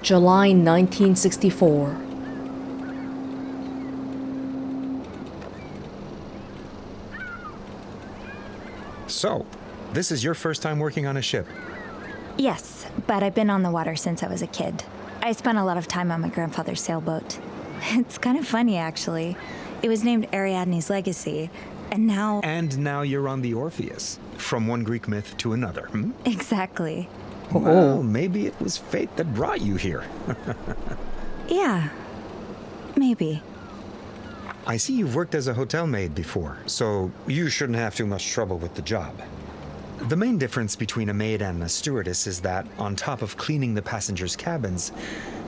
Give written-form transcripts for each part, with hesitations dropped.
July 1964. So, this is your first time working on a ship? Yes, but I've been on the water since I was a kid. I spent a lot of time on my grandfather's sailboat. It's kind of funny, actually. It was named Ariadne's Legacy, and now... And now you're on the Orpheus, from one Greek myth to another, hmm? Exactly. Well, maybe it was fate that brought you here. Yeah, maybe. I see you've worked as a hotel maid before, so you shouldn't have too much trouble with the job. The main difference between a maid and a stewardess is that, on top of cleaning the passengers' cabins,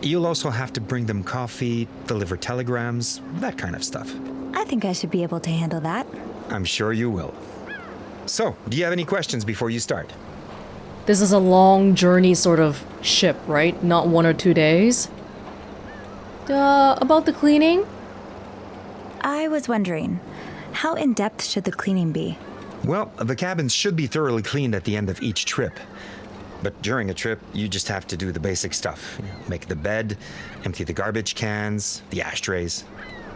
you'll also have to bring them coffee, deliver telegrams, that kind of stuff. I think I should be able to handle that. I'm sure you will. So, do you have any questions before you start? This is a long journey sort of ship, right? Not 1 or 2 days. About the cleaning? I was wondering, how in-depth should the cleaning be? Well, the cabins should be thoroughly cleaned at the end of each trip. But during a trip, you just have to do the basic stuff. Make the bed, empty the garbage cans, the ashtrays.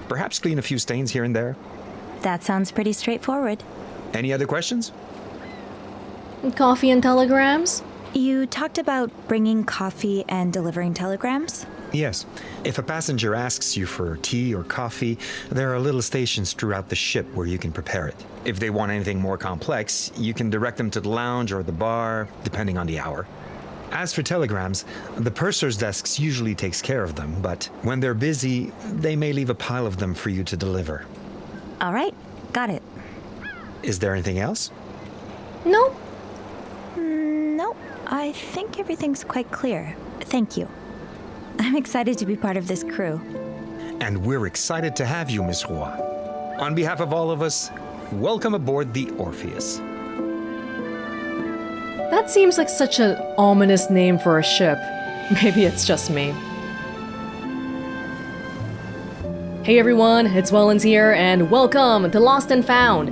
Perhaps clean a few stains here and there. That sounds pretty straightforward. Any other questions? Coffee and telegrams? You talked about bringing coffee and delivering telegrams? Yes. If a passenger asks you for tea or coffee, there are little stations throughout the ship where you can prepare it. If they want anything more complex, you can direct them to the lounge or the bar, depending on the hour. As for telegrams, the purser's desks usually takes care of them, but when they're busy, they may leave a pile of them for you to deliver. All right, got it. Is there anything else? No. No, I think everything's quite clear. Thank you. I'm excited to be part of this crew. And we're excited to have you, Miss Roy. On behalf of all of us, welcome aboard the Orpheus. That seems like such an ominous name for a ship. Maybe it's just me. Hey everyone, it's Welonz here, and welcome to Lost and Found,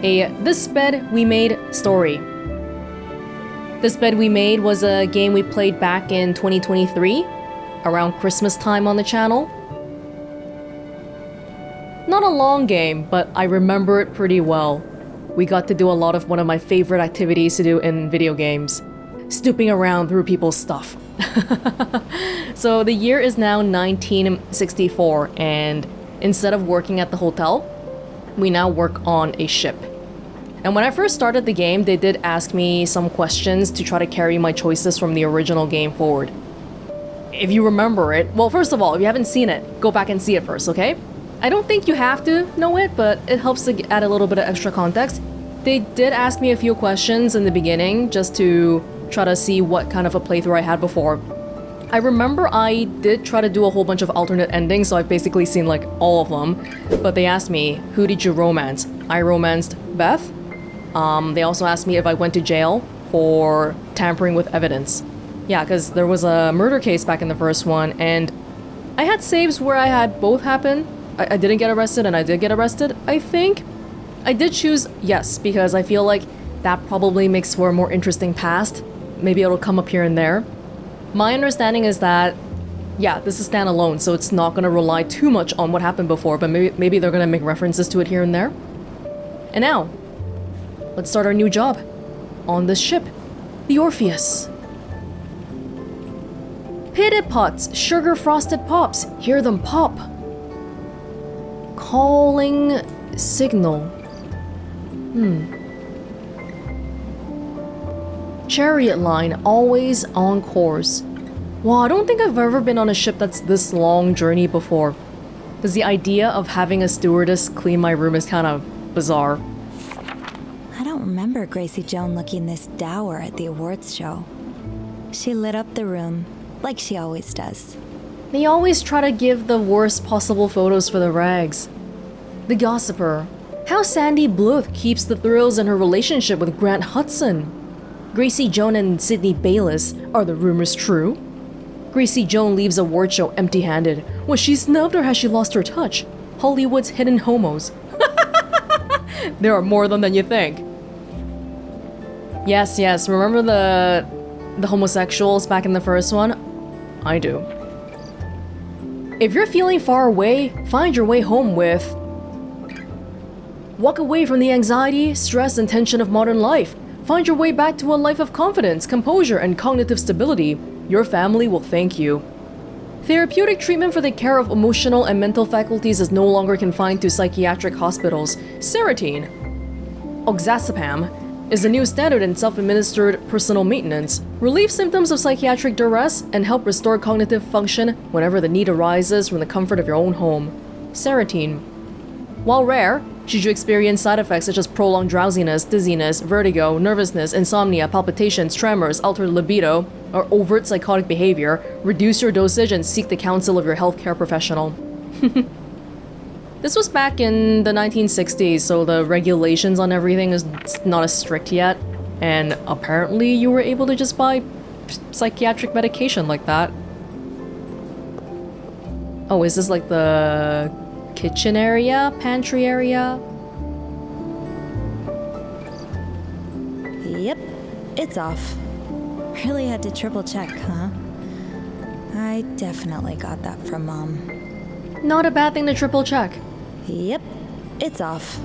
a This Bed We Made story. This Bed We Made was a game we played back in 2023, around Christmas time on the channel. Not a long game, but I remember it pretty well. We got to do a lot of one of my favorite activities to do in video games, snooping around through people's stuff. So the year is now 1964, and instead of working at the hotel, we now work on a ship. And when I first started the game, they did ask me some questions to try to carry my choices from the original game forward. If you remember it, well, first of all, if you haven't seen it, go back and see it first, okay? I don't think you have to know it, but it helps to add a little bit of extra context. They did ask me a few questions in the beginning, just to try to see what kind of a playthrough I had before. I remember I did try to do a whole bunch of alternate endings, so I've basically seen like all of them. But they asked me, who did you romance? I romanced Beth. They also asked me if I went to jail for tampering with evidence. Yeah, because there was a murder case back in the first one, and I had saves where I had both happen. I didn't get arrested, and I did get arrested, I think. I did choose yes, because I feel like that probably makes for a more interesting past. Maybe it'll come up here and there. My understanding is that, yeah, this is standalone, so it's not going to rely too much on what happened before, but maybe they're going to make references to it here and there. And now, let's start our new job on this ship, the Orpheus. Pitted pots, sugar frosted pops, hear them pop. Calling signal. Chariot line, always on course. Wow, I don't think I've ever been on a ship that's this long journey before. Because the idea of having a stewardess clean my room is kind of bizarre. I don't remember Gracie Joan looking this dour at the awards show. She lit up the room, like she always does. They always try to give the worst possible photos for the rags. The gossiper. How Sandy Bluth keeps the thrills in her relationship with Grant Hudson. Gracie Joan and Sidney Bayliss. Are the rumors true? Gracie Joan leaves award show empty-handed. Was she snubbed or has she lost her touch? Hollywood's hidden homos. There are more of them than you think. Yes, remember the homosexuals back in the first one? I do. If you're feeling far away, find your way home with... Walk away from the anxiety, stress, and tension of modern life. Find your way back to a life of confidence, composure, and cognitive stability. Your family will thank you. Therapeutic treatment for the care of emotional and mental faculties is no longer confined to psychiatric hospitals. Serotonin, oxazepam, is the new standard in self-administered personal maintenance. Relieve symptoms of psychiatric duress and help restore cognitive function whenever the need arises from the comfort of your own home. Serotonin. While rare, should you experience side effects such as prolonged drowsiness, dizziness, vertigo, nervousness, insomnia, palpitations, tremors, altered libido, or overt psychotic behavior, reduce your dosage and seek the counsel of your healthcare professional. This was back in the 1960s, so the regulations on everything is not as strict yet, and apparently you were able to just buy psychiatric medication like that. Oh, is this like the kitchen area? Pantry area? Yep, it's off. Really had to triple check, huh? I definitely got that from Mom. Not a bad thing to triple check. Yep, it's off.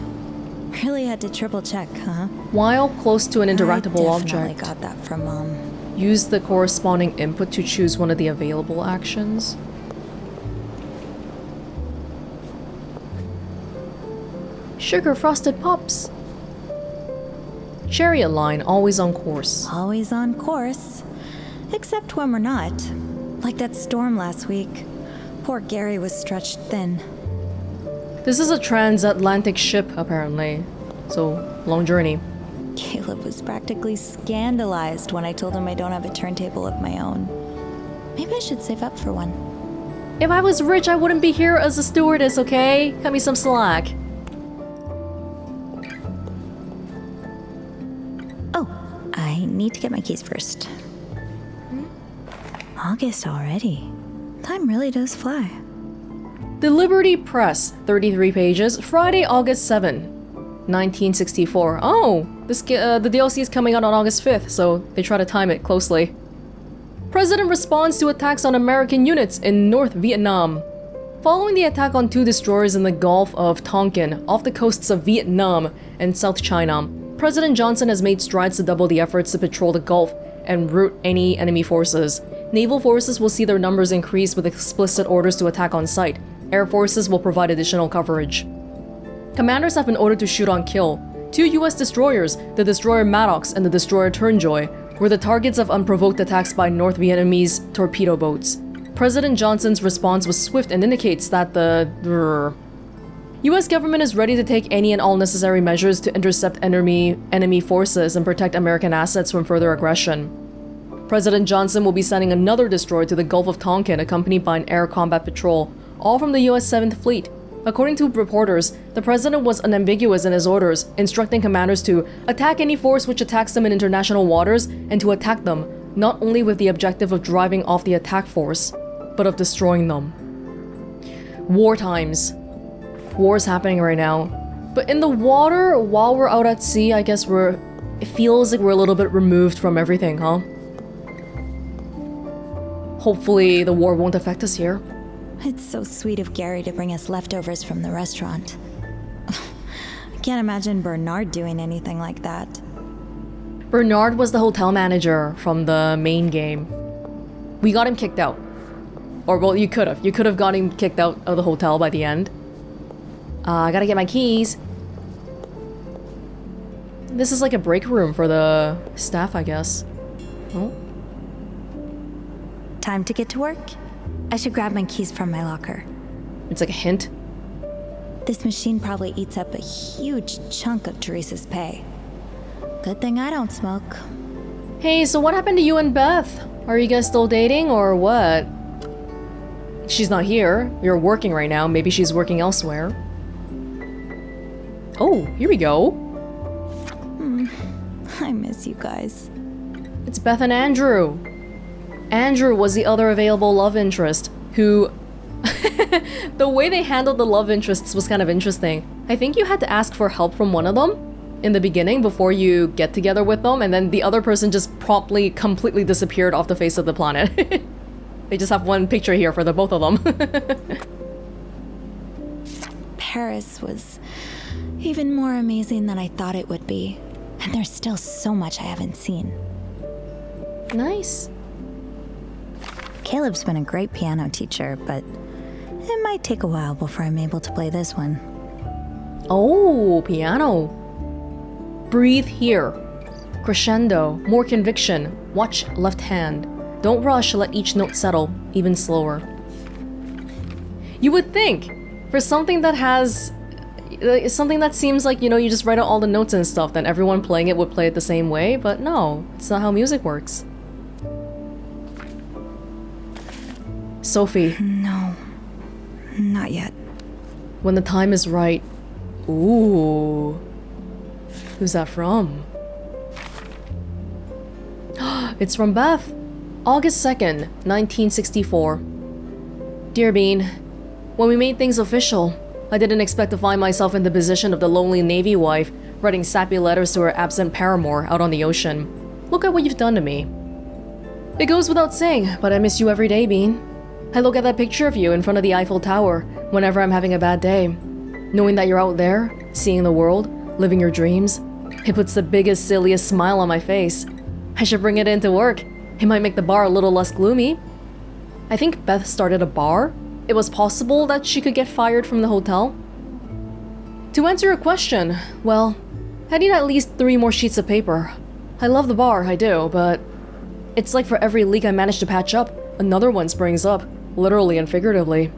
Really had to triple check, huh? While close to an interactable I definitely object, got that from Mom. use the corresponding input to choose one of the available actions. Sugar frosted pops. Chariot line, always on course. Always on course. Except when we're not. Like that storm last week. Poor Gary was stretched thin. This is a transatlantic ship, apparently. So, long journey. Caleb was practically scandalized when I told him I don't have a turntable of my own. Maybe I should save up for one. If I was rich, I wouldn't be here as a stewardess, okay? Cut me some slack. Oh, I need to get my keys first. August already. Time really does fly. The Liberty Press, 33 pages, Friday, August 7, 1964. Oh, the DLC is coming out on August 5th, so they try to time it closely. President responds to attacks on American units in North Vietnam. Following the attack on 2 destroyers in the Gulf of Tonkin, off the coasts of Vietnam and South China, President Johnson has made strides to double the efforts to patrol the Gulf and rout any enemy forces. Naval forces will see their numbers increase with explicit orders to attack on site. Air forces will provide additional coverage. Commanders have been ordered to shoot on kill. 2 US destroyers, the destroyer Maddox and the destroyer Turnjoy, were the targets of unprovoked attacks by North Vietnamese torpedo boats. President Johnson's response was swift and indicates that the US government is ready to take any and all necessary measures to intercept enemy forces and protect American assets from further aggression. President Johnson will be sending another destroyer to the Gulf of Tonkin accompanied by an air combat patrol, all from the US 7th Fleet. According to reporters, the president was unambiguous in his orders, instructing commanders to attack any force which attacks them in international waters and to attack them, not only with the objective of driving off the attack force, but of destroying them. War times. War's happening right now. But in the water, while we're out at sea, I guess it feels like we're a little bit removed from everything, huh? Hopefully the war won't affect us here. It's so sweet of Gary to bring us leftovers from the restaurant. I can't imagine Bernard doing anything like that. Bernard was the hotel manager from the main game. We got him kicked out. Or, well, you could have. You could have got him kicked out of the hotel by the end. I gotta get my keys. This is like a break room for the staff, I guess. Oh. Time to get to work? I should grab my keys from my locker. It's like a hint. This machine probably eats up a huge chunk of Teresa's pay. Good thing I don't smoke. Hey, so what happened to you and Beth? Are you guys still dating or what? She's not here. You're working right now. Maybe she's working elsewhere. Oh, here we go. I miss you guys. It's Beth and Andrew. Andrew was the other available love interest, who... The way they handled the love interests was kind of interesting. I think you had to ask for help from one of them in the beginning before you get together with them, and then the other person just promptly, completely disappeared off the face of the planet. They just have one picture here for the both of them. Paris was even more amazing than I thought it would be. And there's still so much I haven't seen. Nice. Caleb's been a great piano teacher, but it might take a while before I'm able to play this one. Oh, piano. Breathe here. Crescendo, more conviction. Watch left hand. Don't rush, let each note settle, even slower. You would think, for something that has... something that seems like, you just write out all the notes and stuff, then everyone playing it would play it the same way, but no, it's not how music works. Sophie. No, not yet. When the time is right. Ooh. Who's that from? It's from Beth. August 2nd, 1964. Dear Bean, when we made things official, I didn't expect to find myself in the position of the lonely Navy wife, writing sappy letters to her absent paramour out on the ocean. Look at what you've done to me. It goes without saying, but I miss you every day, Bean. I look at that picture of you in front of the Eiffel Tower whenever I'm having a bad day. Knowing that you're out there, seeing the world, living your dreams, it puts the biggest, silliest smile on my face. I should bring it into work. It might make the bar a little less gloomy. I think Beth started a bar. It was possible that she could get fired from the hotel. To answer your question, well, I need at least 3 more sheets of paper. I love the bar, I do, but it's like for every leak I manage to patch up, another one springs up, literally and figuratively.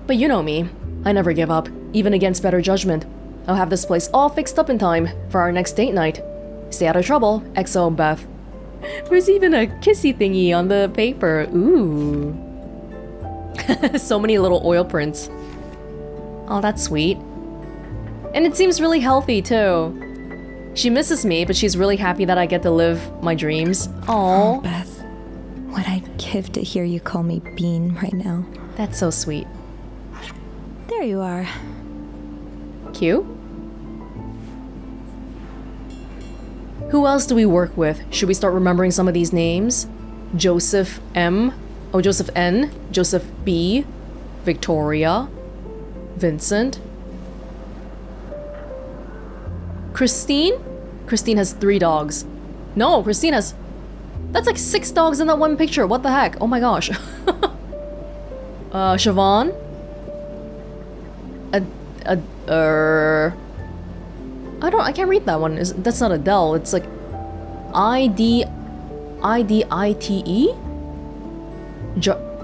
But you know me, I never give up, even against better judgment. I'll have this place all fixed up in time for our next date night. Stay out of trouble, XO Beth. There's even a kissy thingy on the paper, ooh. So many little oil prints. Oh, that's sweet. And it seems really healthy, too. She misses me, but she's really happy that I get to live my dreams. Oh, Beth. What I'd give to hear you call me Bean right now. That's so sweet. There you are. Cute. Who else do we work with? Should we start remembering some of these names? Joseph M. Oh, Joseph N. Joseph B. Victoria. Vincent. Christine? Christine has 3 dogs. No, Christine has... That's like 6 dogs in that one picture. What the heck? Oh my gosh. Siobhan? I can't read that one. That's not Adele. It's like Idite?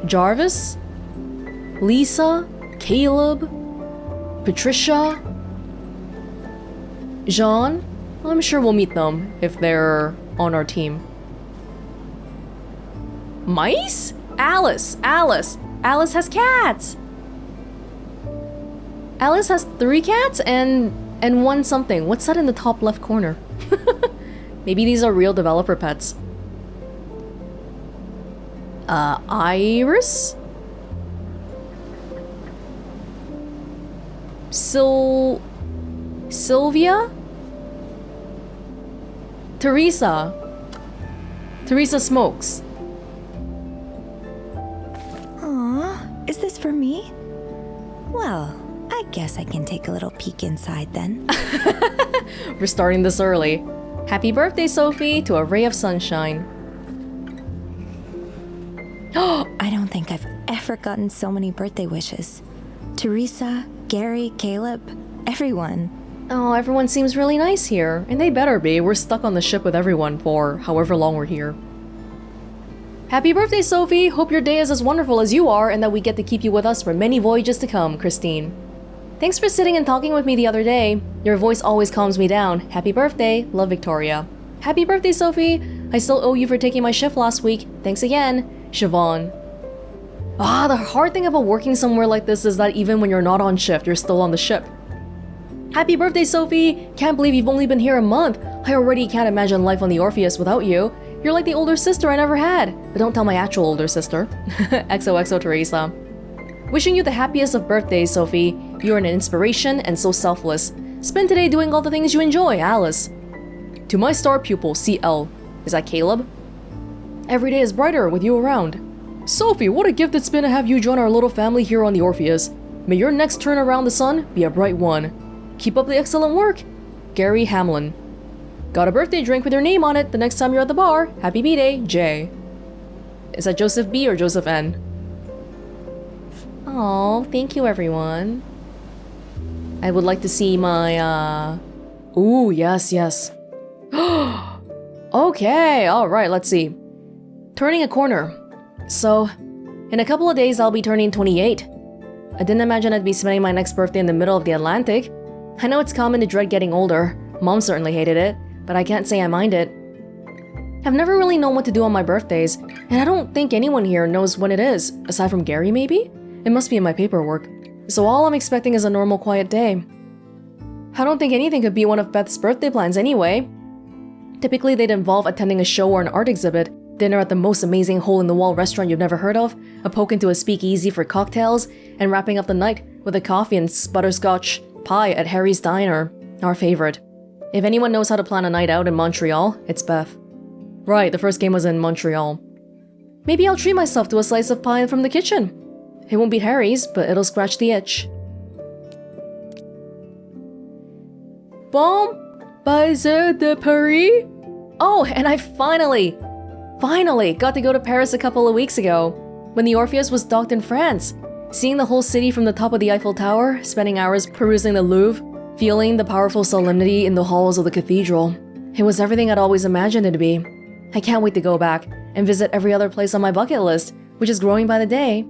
Jarvis? Lisa? Caleb? Patricia? Jean? I'm sure we'll meet them if they're on our team. Mice? Alice has cats! Alice has 3 cats and 1 something. What's that in the top left corner? Maybe these are real developer pets. Iris? Sylvia? Teresa smokes. Aw, is this for me? Well, I guess I can take a little peek inside then. We're starting this early. Happy birthday, Sophie, to a ray of sunshine. I don't think I've ever gotten so many birthday wishes. Teresa, Gary, Caleb, everyone. Oh, everyone seems really nice here. And they better be. We're stuck on the ship with everyone for however long we're here. Happy birthday, Sophie! Hope your day is as wonderful as you are and that we get to keep you with us for many voyages to come, Christine. Thanks for sitting and talking with me the other day. Your voice always calms me down. Happy birthday. Love, Victoria. Happy birthday, Sophie! I still owe you for taking my shift last week. Thanks again. Siobhan. The hard thing about working somewhere like this is that even when you're not on shift, you're still on the ship. Happy birthday, Sophie! Can't believe you've only been here a month. I already can't imagine life on the Orpheus without you. You're like the older sister I never had. But don't tell my actual older sister. XOXO Teresa. Wishing you the happiest of birthdays, Sophie. You're an inspiration and so selfless. Spend today doing all the things you enjoy, Alice. To my star pupil, CL. Is that Caleb? Every day is brighter with you around. Sophie, what a gift it's been to have you join our little family here on the Orpheus. May your next turn around the sun be a bright one. Keep up the excellent work. Gary Hamlin. Got a birthday drink with your name on it the next time you're at the bar. Happy B-Day, Jay. Is that Joseph B or Joseph N? Oh, thank you everyone. I would like to see my, Ooh, yes. Okay, alright, let's see. Turning a corner. So, in a couple of days I'll be turning 28. I didn't imagine I'd be spending my next birthday in the middle of the Atlantic. I know it's common to dread getting older. Mom certainly hated it, but I can't say I mind it. I've never really known what to do on my birthdays, and I don't think anyone here knows when it is, aside from Gary maybe? It must be in my paperwork. So all I'm expecting is a normal quiet day. I don't think anything could be one of Beth's birthday plans anyway. Typically they'd involve attending a show or an art exhibit, dinner at the most amazing hole-in-the-wall restaurant you've never heard of, a poke into a speakeasy for cocktails, and wrapping up the night with a coffee and butterscotch pie at Harry's Diner, our favorite. If anyone knows how to plan a night out in Montreal, it's Beth. Right, the first game was in Montreal. Maybe I'll treat myself to a slice of pie from the kitchen. It won't beat Harry's, but it'll scratch the itch. Bon baiser de Paris? Oh, and I finally got to go to Paris a couple of weeks ago, when the Orpheus was docked in France. Seeing the whole city from the top of the Eiffel Tower, spending hours perusing the Louvre, feeling the powerful solemnity in the halls of the cathedral. It was everything I'd always imagined it to be. I can't wait to go back and visit every other place on my bucket list, which is growing by the day.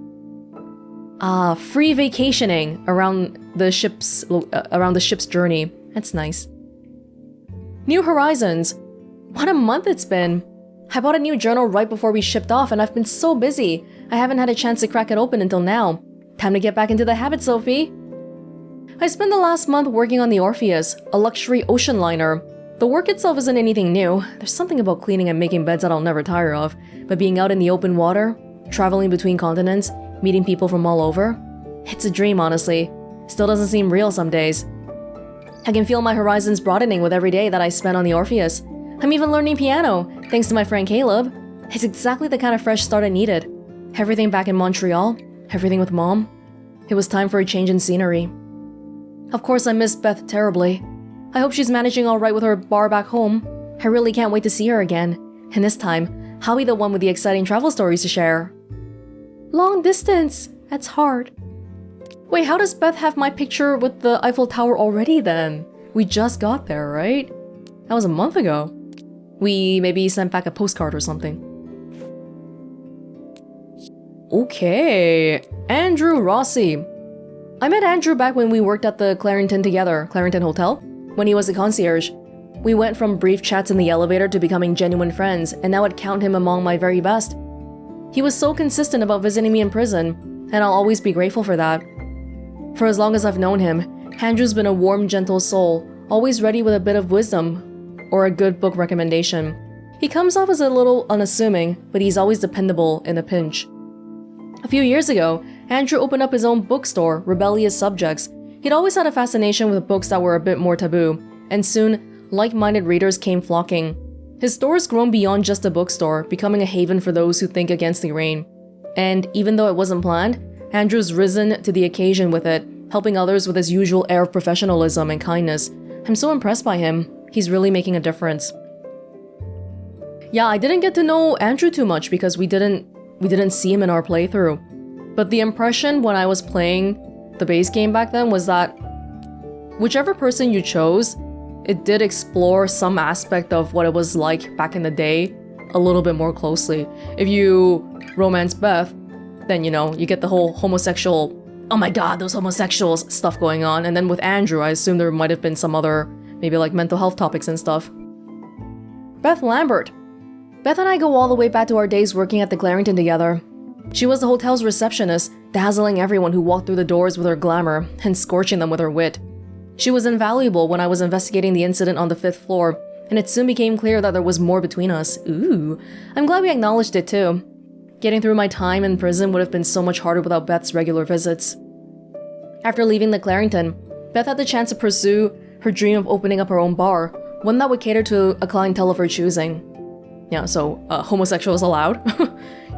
Free vacationing around the ship's journey. That's nice. New Horizons. What a month it's been. I bought a new journal right before we shipped off, and I've been so busy. I haven't had a chance to crack it open until now. Time to get back into the habit, Sophie. I spent the last month working on the Orpheus, a luxury ocean liner. The work itself isn't anything new. There's something about cleaning and making beds that I'll never tire of. But being out in the open water, traveling between continents, meeting people from all over, it's a dream, honestly. Still doesn't seem real some days. I can feel my horizons broadening with every day that I spend on the Orpheus. I'm even learning piano, thanks to my friend Caleb. It's exactly the kind of fresh start I needed. Everything back in Montreal, everything with Mom. It was time for a change in scenery. Of course, I miss Beth terribly. I hope she's managing all right with her bar back home. I really can't wait to see her again. And this time, I'll be the one with the exciting travel stories to share. Long distance. That's hard. Wait, how does Beth have my picture with the Eiffel Tower already then? We just got there, right? That was a month ago. We maybe sent back a postcard or something. Okay, Andrew Rossi. I met Andrew back when we worked at the Clarington together, Clarington Hotel, when he was a concierge. We went from brief chats in the elevator to becoming genuine friends, and now I'd count him among my very best. He was so consistent about visiting me in prison, and I'll always be grateful for that. For as long as I've known him, Andrew's been a warm, gentle soul, always ready with a bit of wisdom or a good book recommendation. He comes off as a little unassuming, but he's always dependable in a pinch. A few years ago, Andrew opened up his own bookstore, Rebellious Subjects. He'd always had a fascination with books that were a bit more taboo, and soon, like-minded readers came flocking. His store has grown beyond just a bookstore, becoming a haven for those who think against the grain. And even though it wasn't planned, Andrew's risen to the occasion with it, helping others with his usual air of professionalism and kindness. I'm so impressed by him. He's really making a difference. Yeah, I didn't get to know Andrew too much because we didn't see him in our playthrough. But the impression when I was playing the base game back then was that whichever person you chose, it did explore some aspect of what it was like back in the day a little bit more closely. If you romance Beth, then you get the whole homosexual, oh my god, those homosexuals stuff going on. And then with Andrew, I assume there might have been some other, maybe like mental health topics and stuff. Beth Lambert. Beth and I go all the way back to our days working at the Clarington together. She was the hotel's receptionist, dazzling everyone who walked through the doors with her glamour and scorching them with her wit. She was invaluable when I was investigating the incident on the 5th floor, and it soon became clear that there was more between us. Ooh, I'm glad we acknowledged it too. Getting through my time in prison would have been so much harder without Beth's regular visits. After leaving the Clarington, Beth had the chance to pursue her dream of opening up her own bar, one that would cater to a clientele of her choosing. Yeah, so homosexuals allowed.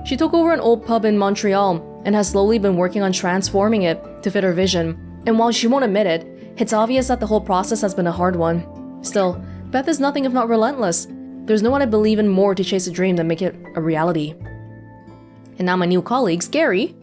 She took over an old pub in Montreal and has slowly been working on transforming it to fit her vision. And while she won't admit it, it's obvious that the whole process has been a hard one. Still, Beth is nothing if not relentless. There's no one I believe in more to chase a dream than make it a reality. And now my new colleagues, Gary.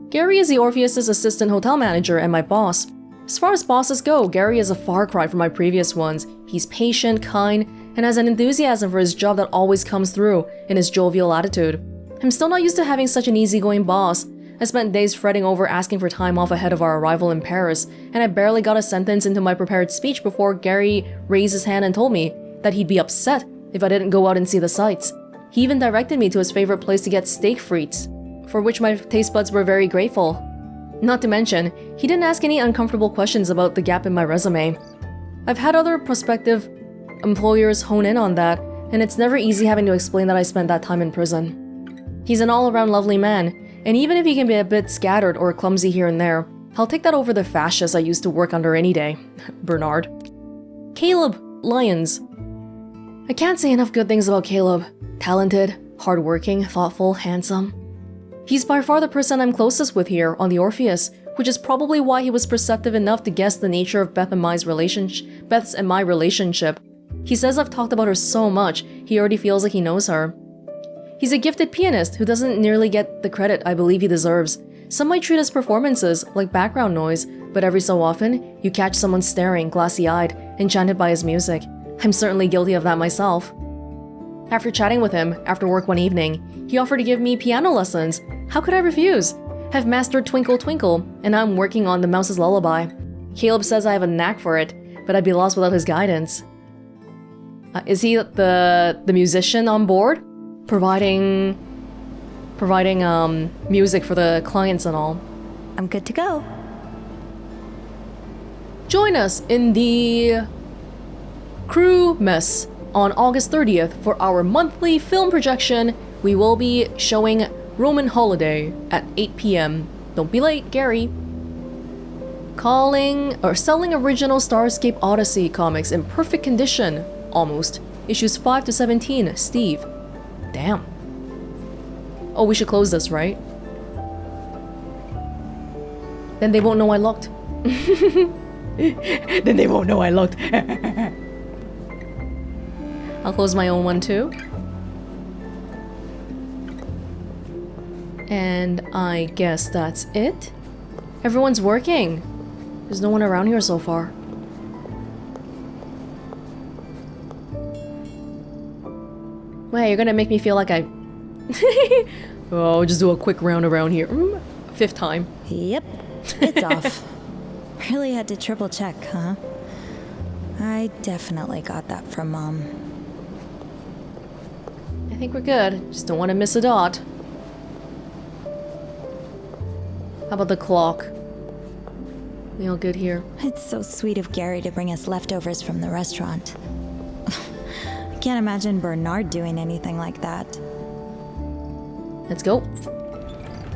Gary is the Orpheus' assistant hotel manager and my boss. As far as bosses go, Gary is a far cry from my previous ones. He's patient, kind, and has an enthusiasm for his job that always comes through in his jovial attitude. I'm still not used to having such an easygoing boss. I spent days fretting over asking for time off ahead of our arrival in Paris, and I barely got a sentence into my prepared speech before Gary raised his hand and told me that he'd be upset if I didn't go out and see the sights. He even directed me to his favorite place to get steak frites, for which my taste buds were very grateful. Not to mention, he didn't ask any uncomfortable questions about the gap in my resume. I've had other prospective employers hone in on that, and it's never easy having to explain that I spent that time in prison. He's an all-around lovely man, and even if he can be a bit scattered or clumsy here and there, I'll take that over the fascists I used to work under any day. Bernard. Caleb Lyons. I can't say enough good things about Caleb. Talented, hardworking, thoughtful, handsome. He's by far the person I'm closest with here on the Orpheus, which is probably why he was perceptive enough to guess the nature of Beth's and my relationship. He says I've talked about her so much, he already feels like he knows her. He's a gifted pianist who doesn't nearly get the credit I believe he deserves. Some might treat his performances like background noise, but every so often, you catch someone staring, glassy-eyed, enchanted by his music. I'm certainly guilty of that myself. After chatting with him after work one evening, he offered to give me piano lessons. How could I refuse? I've mastered Twinkle Twinkle, and I'm working on The Mouse's Lullaby. Caleb says I have a knack for it, but I'd be lost without his guidance. Is he the musician on board? Providing music for the clients and all. I'm good to go. Join us in the crew mess on August 30th for our monthly film projection. We will be showing Roman Holiday at 8 p.m. Don't be late, Gary. Selling original Starscape Odyssey comics in perfect condition, almost. Issues 5 to 17, Steve. Damn. Oh, we should close this, right? Then they won't know I looked. Then they won't know I looked. I'll close my own one too. And I guess that's it. Everyone's working. There's no one around here so far. Wait, you're gonna make me feel like I... Oh, just do a quick round around here. 5th time. Yep, it's off. Really had to triple check, huh? I definitely got that from Mom. I think we're good. Just don't want to miss a dot. How about the clock? We all good here? It's so sweet of Gary to bring us leftovers from the restaurant. I can't imagine Bernard doing anything like that. Let's go.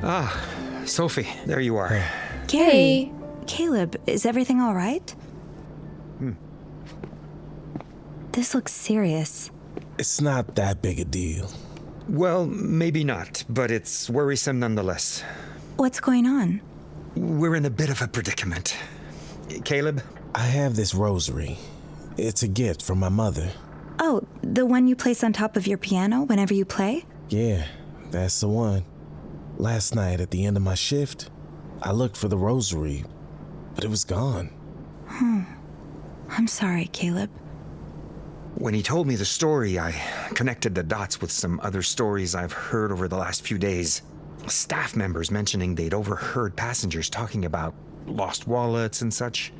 Ah, Sophie, there you are. Gary, Hey. Caleb, is everything all right? This looks serious. It's not that big a deal. Well, maybe not, but it's worrisome nonetheless. What's going on? We're in a bit of a predicament. Caleb? I have this rosary. It's a gift from my mother. Oh, the one you place on top of your piano whenever you play? Yeah, that's the one. Last night at the end of my shift, I looked for the rosary, but it was gone. I'm sorry, Caleb. When he told me the story, I connected the dots with some other stories I've heard over the last few days. Staff members mentioning they'd overheard passengers talking about lost wallets and such.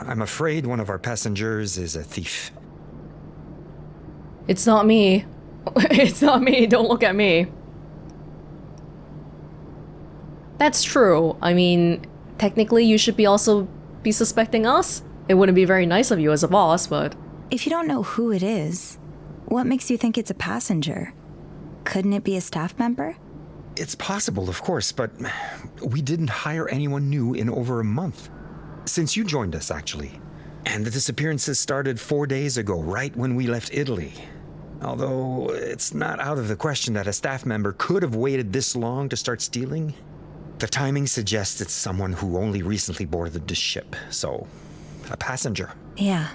I'm afraid one of our passengers is a thief. It's not me. It's not me. Don't look at me. That's true. I mean, technically you should also be suspecting us. It wouldn't be very nice of you as a boss, but... If you don't know who it is, what makes you think it's a passenger? Couldn't it be a staff member? It's possible, of course, but we didn't hire anyone new in over a month. Since you joined us, actually. And the disappearances started 4 days ago, right when we left Italy. Although it's not out of the question that a staff member could have waited this long to start stealing. The timing suggests it's someone who only recently boarded the ship, so a passenger. Yeah,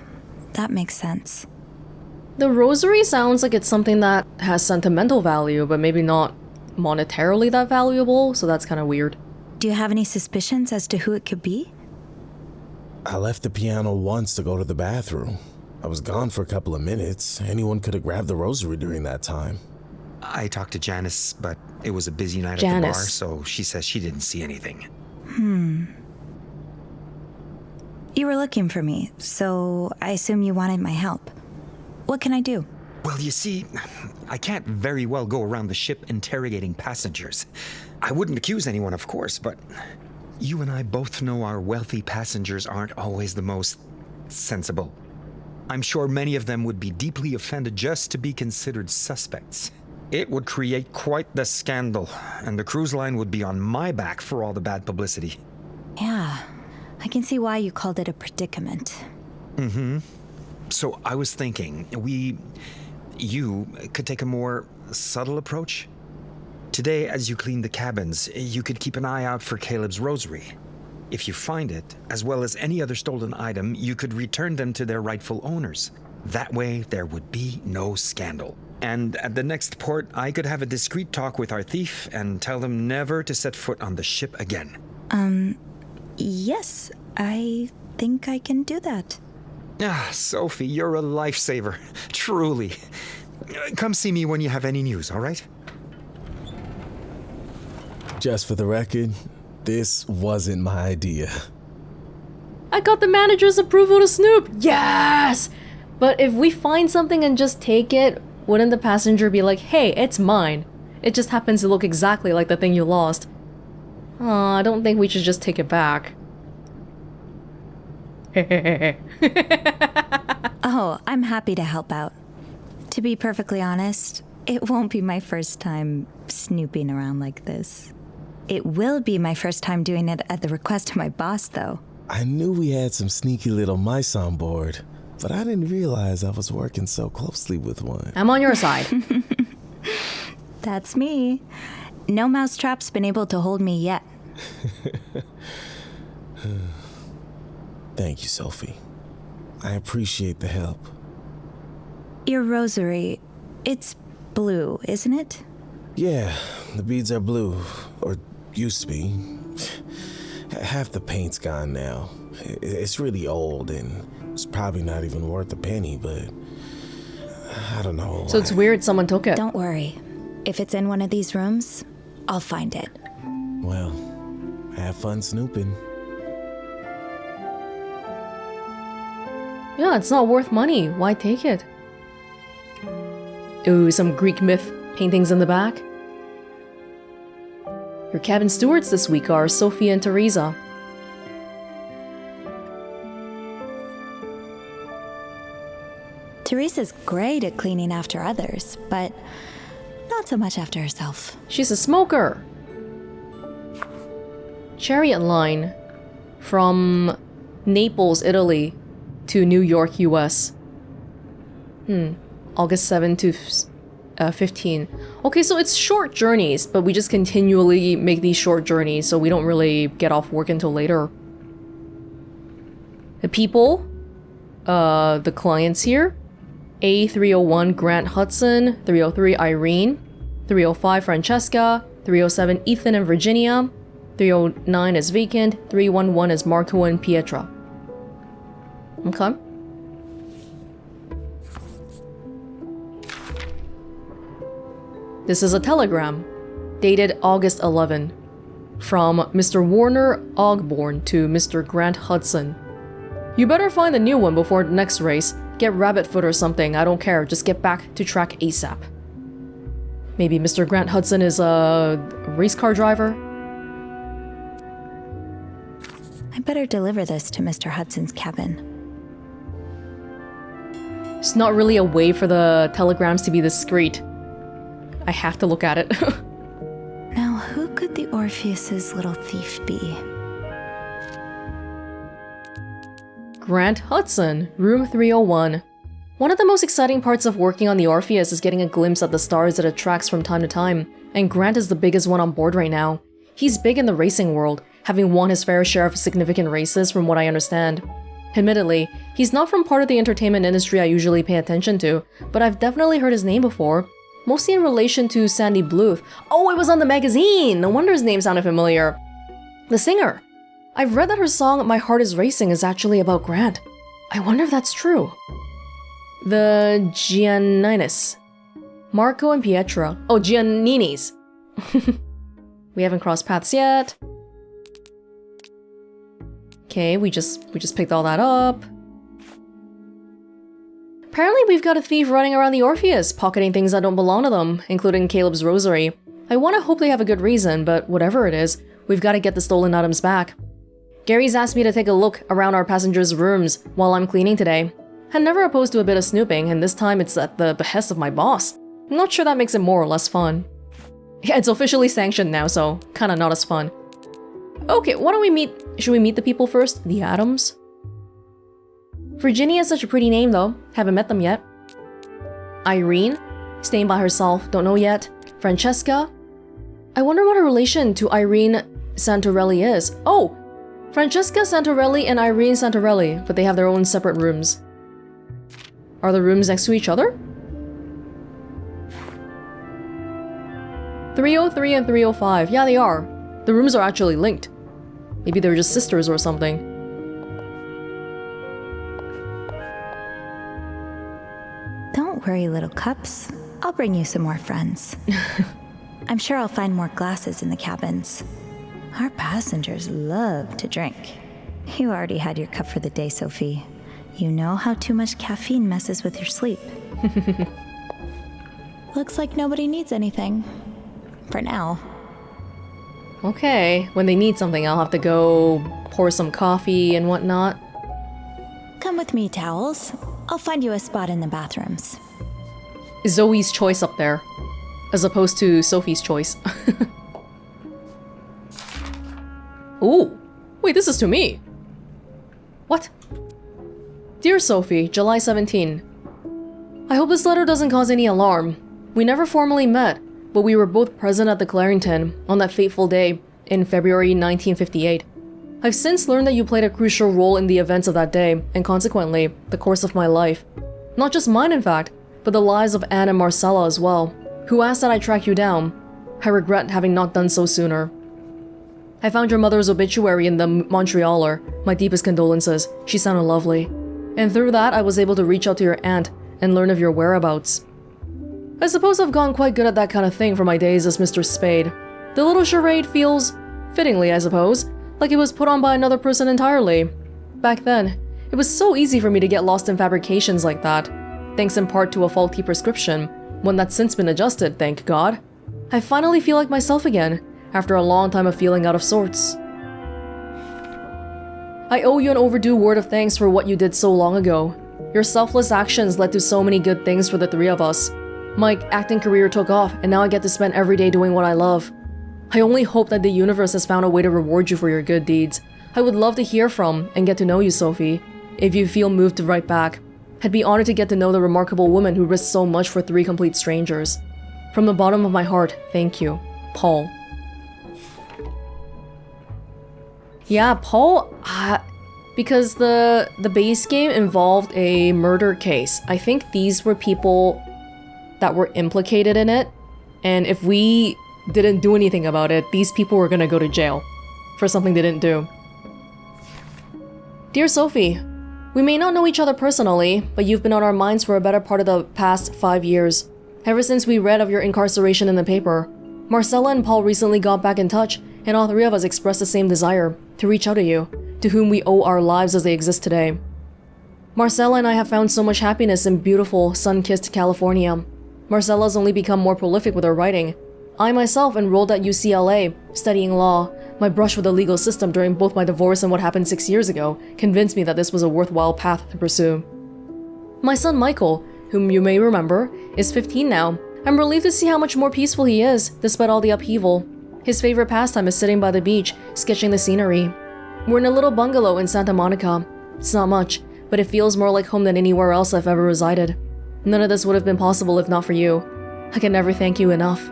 that makes sense. The rosary sounds like it's something that has sentimental value, but maybe not monetarily that valuable, so that's kind of weird. Do you have any suspicions as to who it could be? I left the piano once to go to the bathroom. I was gone for a couple of minutes. Anyone could have grabbed the rosary during that time. I talked to Janice, but it was a busy night at the bar, so she says she didn't see anything. You were looking for me, so I assume you wanted my help. What can I do? Well, you see, I can't very well go around the ship interrogating passengers. I wouldn't accuse anyone, of course, but you and I both know our wealthy passengers aren't always the most sensible. I'm sure many of them would be deeply offended just to be considered suspects. It would create quite the scandal, and the cruise line would be on my back for all the bad publicity. Yeah, I can see why you called it a predicament. So I was thinking, you could take a more subtle approach. Today, as you clean the cabins, you could keep an eye out for Caleb's rosary. If you find it, as well as any other stolen item, you could return them to their rightful owners. That way, there would be no scandal. And at the next port, I could have a discreet talk with our thief and tell them never to set foot on the ship again. Yes, I think I can do that. Ah, Sophie, you're a lifesaver. Truly. Come see me when you have any news, all right? Just for the record, this wasn't my idea. I got the manager's approval to snoop! Yes! But if we find something and just take it, wouldn't the passenger be like, hey, it's mine? It just happens to look exactly like the thing you lost. Aw, I don't think we should just take it back. Oh, I'm happy to help out. To be perfectly honest, it won't be my first time snooping around like this. It will be my first time doing it at the request of my boss, though. I knew we had some sneaky little mice on board, but I didn't realize I was working so closely with one. I'm on your side. That's me. No mousetrap's been able to hold me yet. Thank you, Sophie. I appreciate the help. Your rosary, it's blue, isn't it? Yeah, the beads are blue, or used to be. Half the paint's gone now. It's really old, and it's probably not even worth a penny, but I don't know. So it's weird someone took it. Don't worry. If it's in one of these rooms, I'll find it. Well, have fun snooping. Yeah, it's not worth money. Why take it? Ooh, some Greek myth paintings in the back. Your cabin stewards this week are Sophie and Teresa. Teresa's great at cleaning after others, but not so much after herself. She's a smoker. Chariot line from Naples, Italy to New York, US. August 7 to 15. Okay, so it's short journeys, but we just continually make these short journeys, so we don't really get off work until later. The people, the clients here, A301 Grant Hudson, 303 Irene, 305 Francesca, 307 Ethan and Virginia, 309 is vacant, 311 is Marco and Pietra. Okay. This is a telegram, dated August 11, from Mr. Warner Ogborn to Mr. Grant Hudson. You better find the new one before the next race. Get rabbit foot or something, I don't care, just get back to track ASAP. Maybe Mr. Grant Hudson is a race car driver? I better deliver this to Mr. Hudson's cabin. It's not really a way for the telegrams to be discreet. I have to look at it. Now, who could the Orpheus's little thief be? Grant Hudson, room 301. One of the most exciting parts of working on the Orpheus is getting a glimpse at the stars it attracts from time to time, and Grant is the biggest one on board right now. He's big in the racing world, having won his fair share of significant races from what I understand. Admittedly, he's not from part of the entertainment industry I usually pay attention to, but I've definitely heard his name before, mostly in relation to Sandy Bluth. Oh, it was on the magazine! No wonder his name sounded familiar. The singer. I've read that her song My Heart is Racing is actually about Grant. I wonder if that's true. The Gianninis. Marco and Pietra. Oh, Gianninis. We haven't crossed paths yet. Okay, we just picked all that up. Apparently we've got a thief running around the Orpheus, pocketing things that don't belong to them, including Caleb's rosary. I want to hope they have a good reason, but whatever it is, we've got to get the stolen items back. Gary's asked me to take a look around our passengers' rooms while I'm cleaning today. I'm never opposed to a bit of snooping, and this time it's at the behest of my boss. I'm not sure that makes it more or less fun. Yeah, it's officially sanctioned now, so kinda not as fun. Okay, why don't we meet... Should we meet the people first? The Adams? Virginia is such a pretty name, though. Haven't met them yet. Irene? Staying by herself, don't know yet. Francesca? I wonder what her relation to Irene Santorelli is. Oh! Francesca Santorelli and Irene Santorelli, but they have their own separate rooms. Are the rooms next to each other? 303 and 305. Yeah, they are. The rooms are actually linked. Maybe they're just sisters or something. Don't worry, little cups. I'll bring you some more friends. I'm sure I'll find more glasses in the cabins. Our passengers love to drink. You already had your cup for the day, Sophie. You know how too much caffeine messes with your sleep. Looks like nobody needs anything. For now. Okay, when they need something, I'll have to go pour some coffee and whatnot. Come with me, towels. I'll find you a spot in the bathrooms. Zoe's choice up there, as opposed to Sophie's choice. Ooh, wait, this is to me. What? Dear Sophie, July 17. I hope this letter doesn't cause any alarm. We never formally met, but we were both present at the Clarington on that fateful day in February 1958. I've since learned that you played a crucial role in the events of that day, and consequently, the course of my life. Not just mine, in fact, but the lives of Anne and Marcella as well, who asked that I track you down. I regret having not done so sooner. I found your mother's obituary in the Montrealer. My deepest condolences. She sounded lovely. And through that, I was able to reach out to your aunt and learn of your whereabouts. I suppose I've gone quite good at that kind of thing for my days as Mr. Spade. The little charade feels, fittingly I suppose, like it was put on by another person entirely. Back then, it was so easy for me to get lost in fabrications like that, thanks in part to a faulty prescription, one that's since been adjusted, thank God. I finally feel like myself again, after a long time of feeling out of sorts. I owe you an overdue word of thanks for what you did so long ago. Your selfless actions led to so many good things for the three of us. My acting career took off, and now I get to spend every day doing what I love. I only hope that the universe has found a way to reward you for your good deeds. I would love to hear from and get to know you, Sophie. If you feel moved to write back, I'd be honored to get to know the remarkable woman who risked so much for three complete strangers. From the bottom of my heart, thank you. Paul. Yeah, Paul, because the base game involved a murder case. I think these were people that were implicated in it, and if we didn't do anything about it, these people were gonna go to jail for something they didn't do. Dear Sophie, we may not know each other personally, but you've been on our minds for a better part of the past 5 years. Ever since we read of your incarceration in the paper, Marcella and Paul recently got back in touch, and all three of us expressed the same desire, to reach out to you, to whom we owe our lives as they exist today. Marcella and I have found so much happiness in beautiful, sun-kissed California. Marcella's only become more prolific with her writing. I myself enrolled at UCLA, studying law. My brush with the legal system during both my divorce and what happened 6 years ago convinced me that this was a worthwhile path to pursue. My son Michael, whom you may remember, is 15 now. I'm relieved to see how much more peaceful he is, despite all the upheaval. His favorite pastime is sitting by the beach, sketching the scenery. We're in a little bungalow in Santa Monica. It's not much, but it feels more like home than anywhere else I've ever resided. None of this would have been possible if not for you. I can never thank you enough.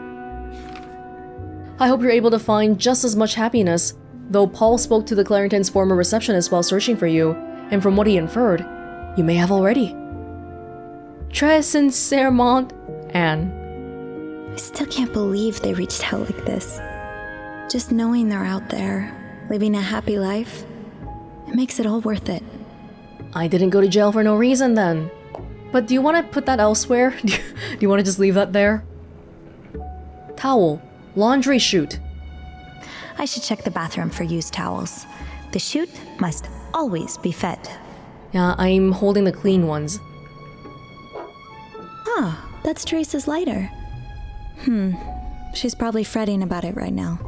I hope you're able to find just as much happiness, though Paul spoke to the Clarington's former receptionist while searching for you, and from what he inferred, you may have already. Très sincèrement, Anne. I still can't believe they reached out like this. Just knowing they're out there, living a happy life, it makes it all worth it. I didn't go to jail for no reason then. But do you want to put that elsewhere? Do you want to just leave that there? Towel. Laundry chute. I should check the bathroom for used towels. The chute must always be fed. Yeah, I'm holding the clean ones. Ah, that's Teresa's lighter. She's probably fretting about it right now.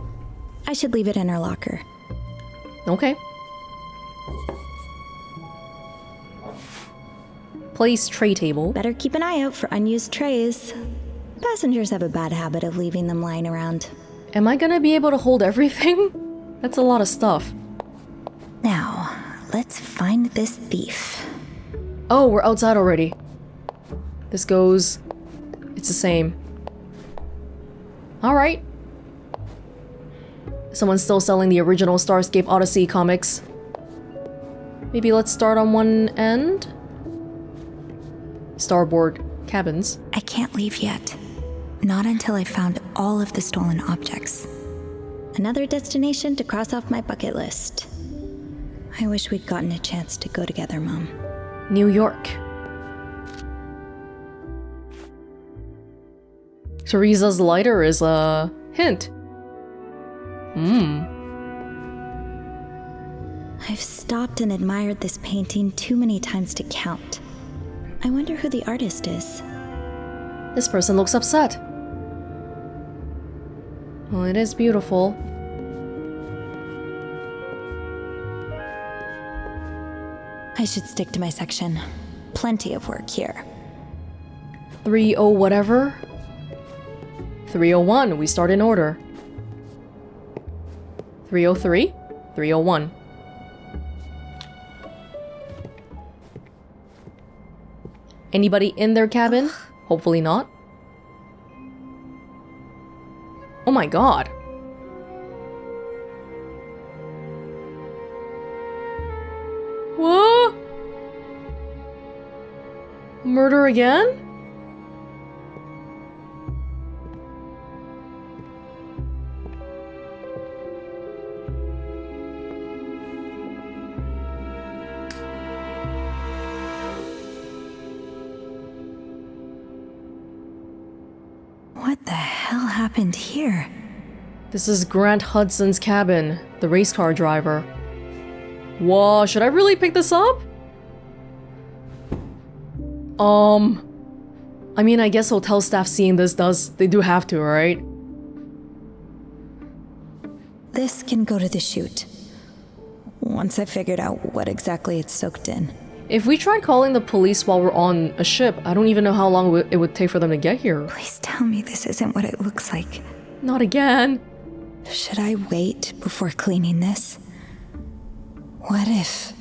I should leave it in her locker. Okay. Place tray table. Better keep an eye out for unused trays. Passengers have a bad habit of leaving them lying around. Am I gonna be able to hold everything? That's a lot of stuff. Now, let's find this thief. Oh, we're outside already. This goes... It's the same. Alright. Someone's still selling the original Starscape Odyssey comics. Maybe let's start on one end? Starboard cabins. I can't leave yet. Not until I've found all of the stolen objects. Another destination to cross off my bucket list. I wish we'd gotten a chance to go together, Mom. New York. Teresa's lighter is a hint. I've stopped and admired this painting too many times to count. I wonder who the artist is. This person looks upset. Well, it is beautiful. I should stick to my section. Plenty of work here. 30 whatever? 301, we start in order. 303? 301. Anybody in their cabin? Hopefully not. Oh my god. What? Murder again? What the hell happened here? This is Grant Hudson's cabin, the race car driver. Whoa, should I really pick this up? I mean, I guess hotel staff seeing this they do have to, right? This can go to the chute. Once I figured out what exactly it's soaked in. If we tried calling the police while we're on a ship, I don't even know how long it would take for them to get here. Please tell me this isn't what it looks like. Not again. Should I wait before cleaning this? What if...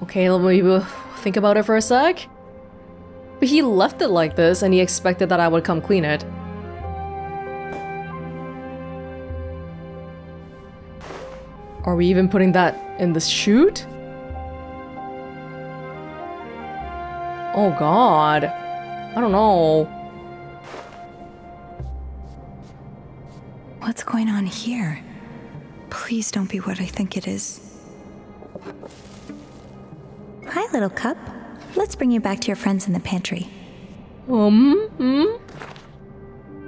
Okay, let me think about it for a sec. But he left it like this and he expected that I would come clean it. Are we even putting that in the chute? Oh god. I don't know. What's going on here? Please don't be what I think it is. Hi, little cup. Let's bring you back to your friends in the pantry.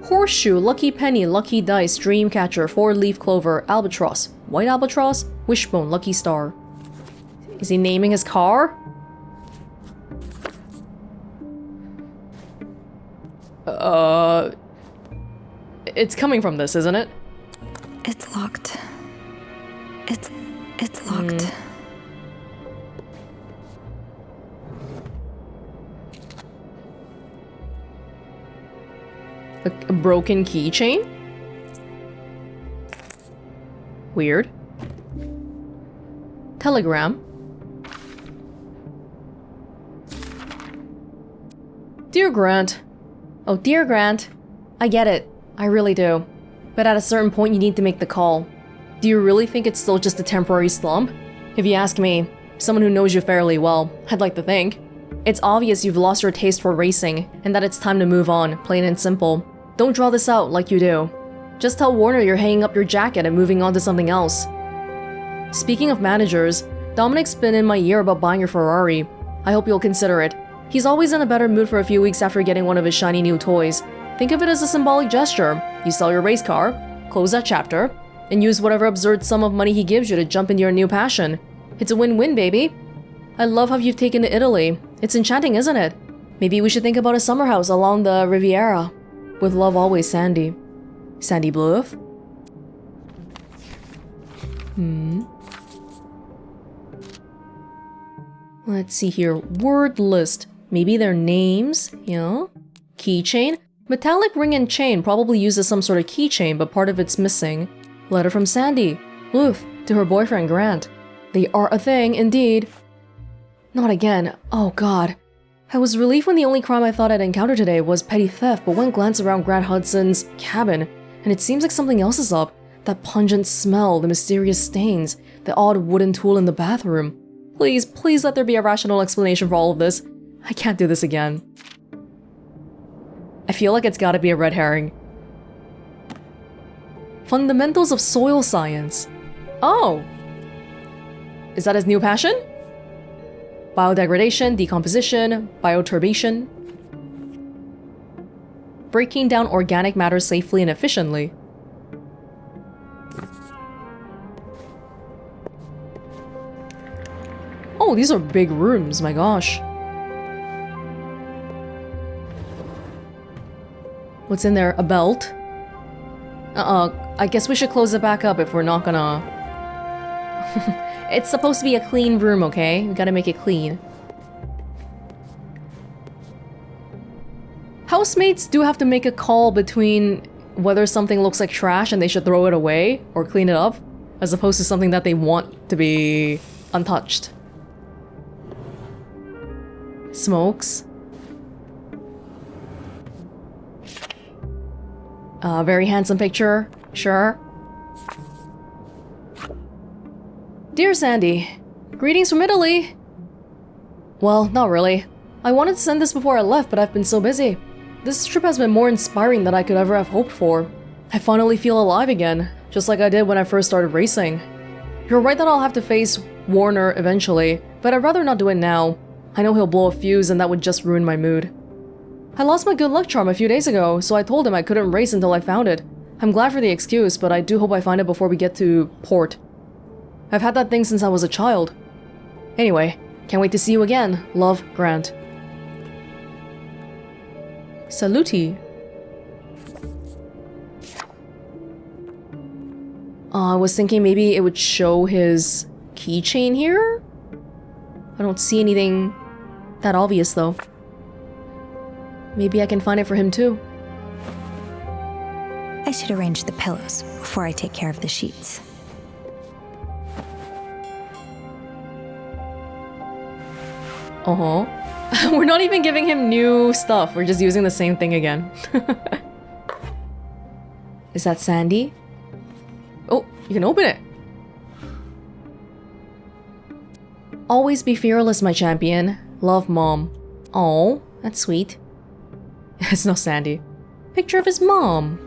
Horseshoe, lucky penny, lucky dice, dream catcher, four-leaf clover, albatross, white albatross, wishbone, lucky star. Is he naming his car? It's coming from this, isn't it? It's locked. It's locked. A broken keychain? Weird. Telegram. Dear Grant. Oh, dear Grant. I get it. I really do. But at a certain point, you need to make the call. Do you really think it's still just a temporary slump? If you ask me, someone who knows you fairly well, I'd like to think. It's obvious you've lost your taste for racing, and that it's time to move on, plain and simple. Don't draw this out like you do. Just tell Warner you're hanging up your jacket and moving on to something else. Speaking of managers, Dominic's been in my ear about buying your Ferrari. I hope you'll consider it. He's always in a better mood for a few weeks after getting one of his shiny new toys. Think of it as a symbolic gesture. You sell your race car, close that chapter, and use whatever absurd sum of money he gives you to jump into your new passion. It's a win-win, baby. I love how you've taken to Italy. It's enchanting, isn't it? Maybe we should think about a summer house along the Riviera. With love always, Sandy. Sandy Bluth? Let's see here. Word list. Maybe their names, yeah. Keychain. Metallic ring and chain, probably used as some sort of keychain, but part of it's missing. Letter from Sandy Bluth to her boyfriend Grant. They are a thing, indeed. Not again. Oh god. I was relieved when the only crime I thought I'd encountered today was petty theft, but one glance around Grant Hudson's cabin, and it seems like something else is up. That pungent smell, the mysterious stains, the odd wooden tool in the bathroom. Please, please let there be a rational explanation for all of this. I can't do this again. I feel like it's gotta be a red herring. Fundamentals of soil science. Oh! Is that his new passion? Biodegradation, decomposition, bioturbation. Breaking down organic matter safely and efficiently. Oh, these are big rooms, my gosh. What's in there? A belt? I guess we should close it back up if we're not gonna... It's supposed to be a clean room, okay? We gotta make it clean. Housemates do have to make a call between whether something looks like trash and they should throw it away or clean it up, as opposed to something that they want to be untouched. Smokes. Very handsome picture, sure. Dear Sandy, greetings from Italy. Well, not really. I wanted to send this before I left, but I've been so busy. This trip has been more inspiring than I could ever have hoped for. I finally feel alive again, just like I did when I first started racing. You're right that I'll have to face Warner eventually, but I'd rather not do it now. I know he'll blow a fuse and that would just ruin my mood. I lost my good luck charm a few days ago, so I told him I couldn't race until I found it. I'm glad for the excuse, but I do hope I find it before we get to port. I've had that thing since I was a child. Anyway, can't wait to see you again. Love, Grant. Saluti. I was thinking maybe it would show his keychain here? I don't see anything that obvious though. Maybe I can find it for him too. I should arrange the pillows before I take care of the sheets. We're not even giving him new stuff. We're just using the same thing again. Is that Sandy? Oh, you can open it. Always be fearless, my champion. Love, Mom. Oh, that's sweet. It's no Sandy. Picture of his mom.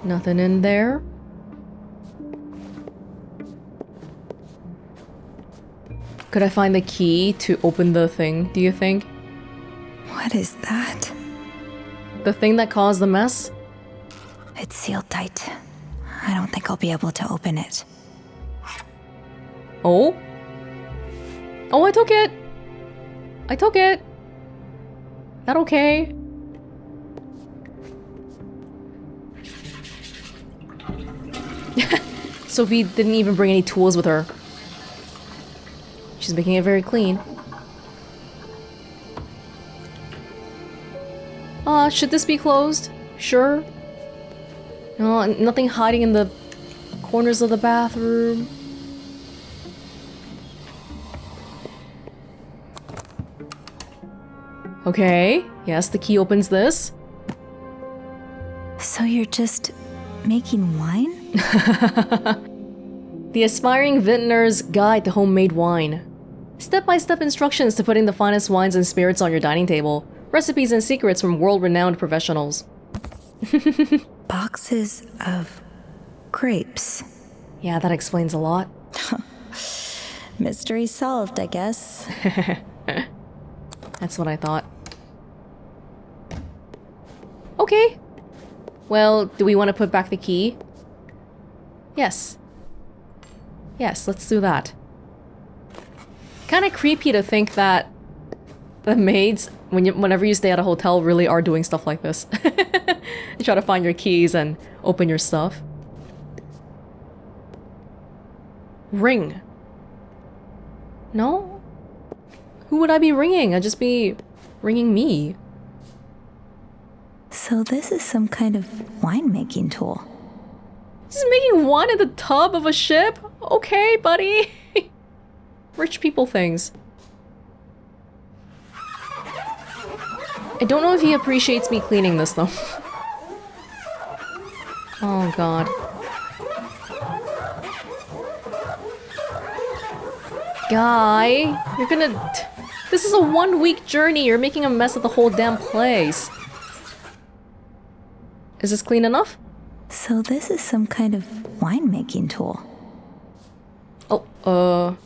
Nothing in there. Could I find the key to open the thing, do you think? What is that? The thing that caused the mess? It's sealed tight. I don't think I'll be able to open it. Oh? Oh, I took it! I took it! That okay? Sophie didn't even bring any tools with her. She's making it very clean. Should this be closed? Sure. No, nothing hiding in the corners of the bathroom. Okay, yes, the key opens this. So you're just making wine? The Aspiring Vintner's Guide to Homemade Wine. Step-by-step instructions to putting the finest wines and spirits on your dining table. Recipes and secrets from world-renowned professionals. Boxes of grapes. Yeah, that explains a lot. Mystery solved, I guess. That's what I thought. Okay. Well, do we want to put back the key? Yes. Yes, let's do that. Kind of creepy to think that the maids, whenever you stay at a hotel, really are doing stuff like this. You try to find your keys and open your stuff. Ring. No? Who would I be ringing? I'd just be ringing me. So this is some kind of winemaking tool. Just making wine in the tub of a ship? Okay, buddy. Rich people things. I don't know if he appreciates me cleaning this though. Oh god. Guy, you're gonna... This is a 1-week journey. You're making a mess of the whole damn place. Is this clean enough? So this is some kind of winemaking tool. Oh,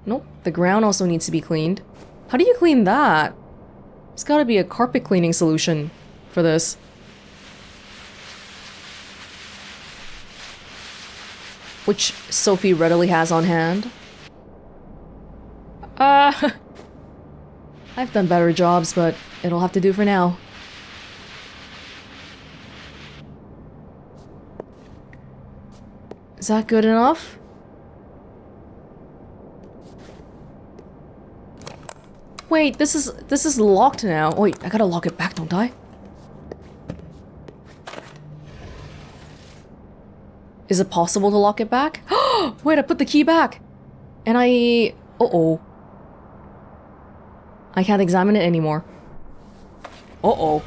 nope. The ground also needs to be cleaned. How do you clean that? There's gotta be a carpet cleaning solution for this. Which Sophie readily has on hand. I've done better jobs, but it'll have to do for now. Is that good enough? Wait, this is locked now. Wait, I gotta lock it back, don't I? Is it possible to lock it back? Wait, I put the key back! And I... Uh-oh. I can't examine it anymore. Uh-oh.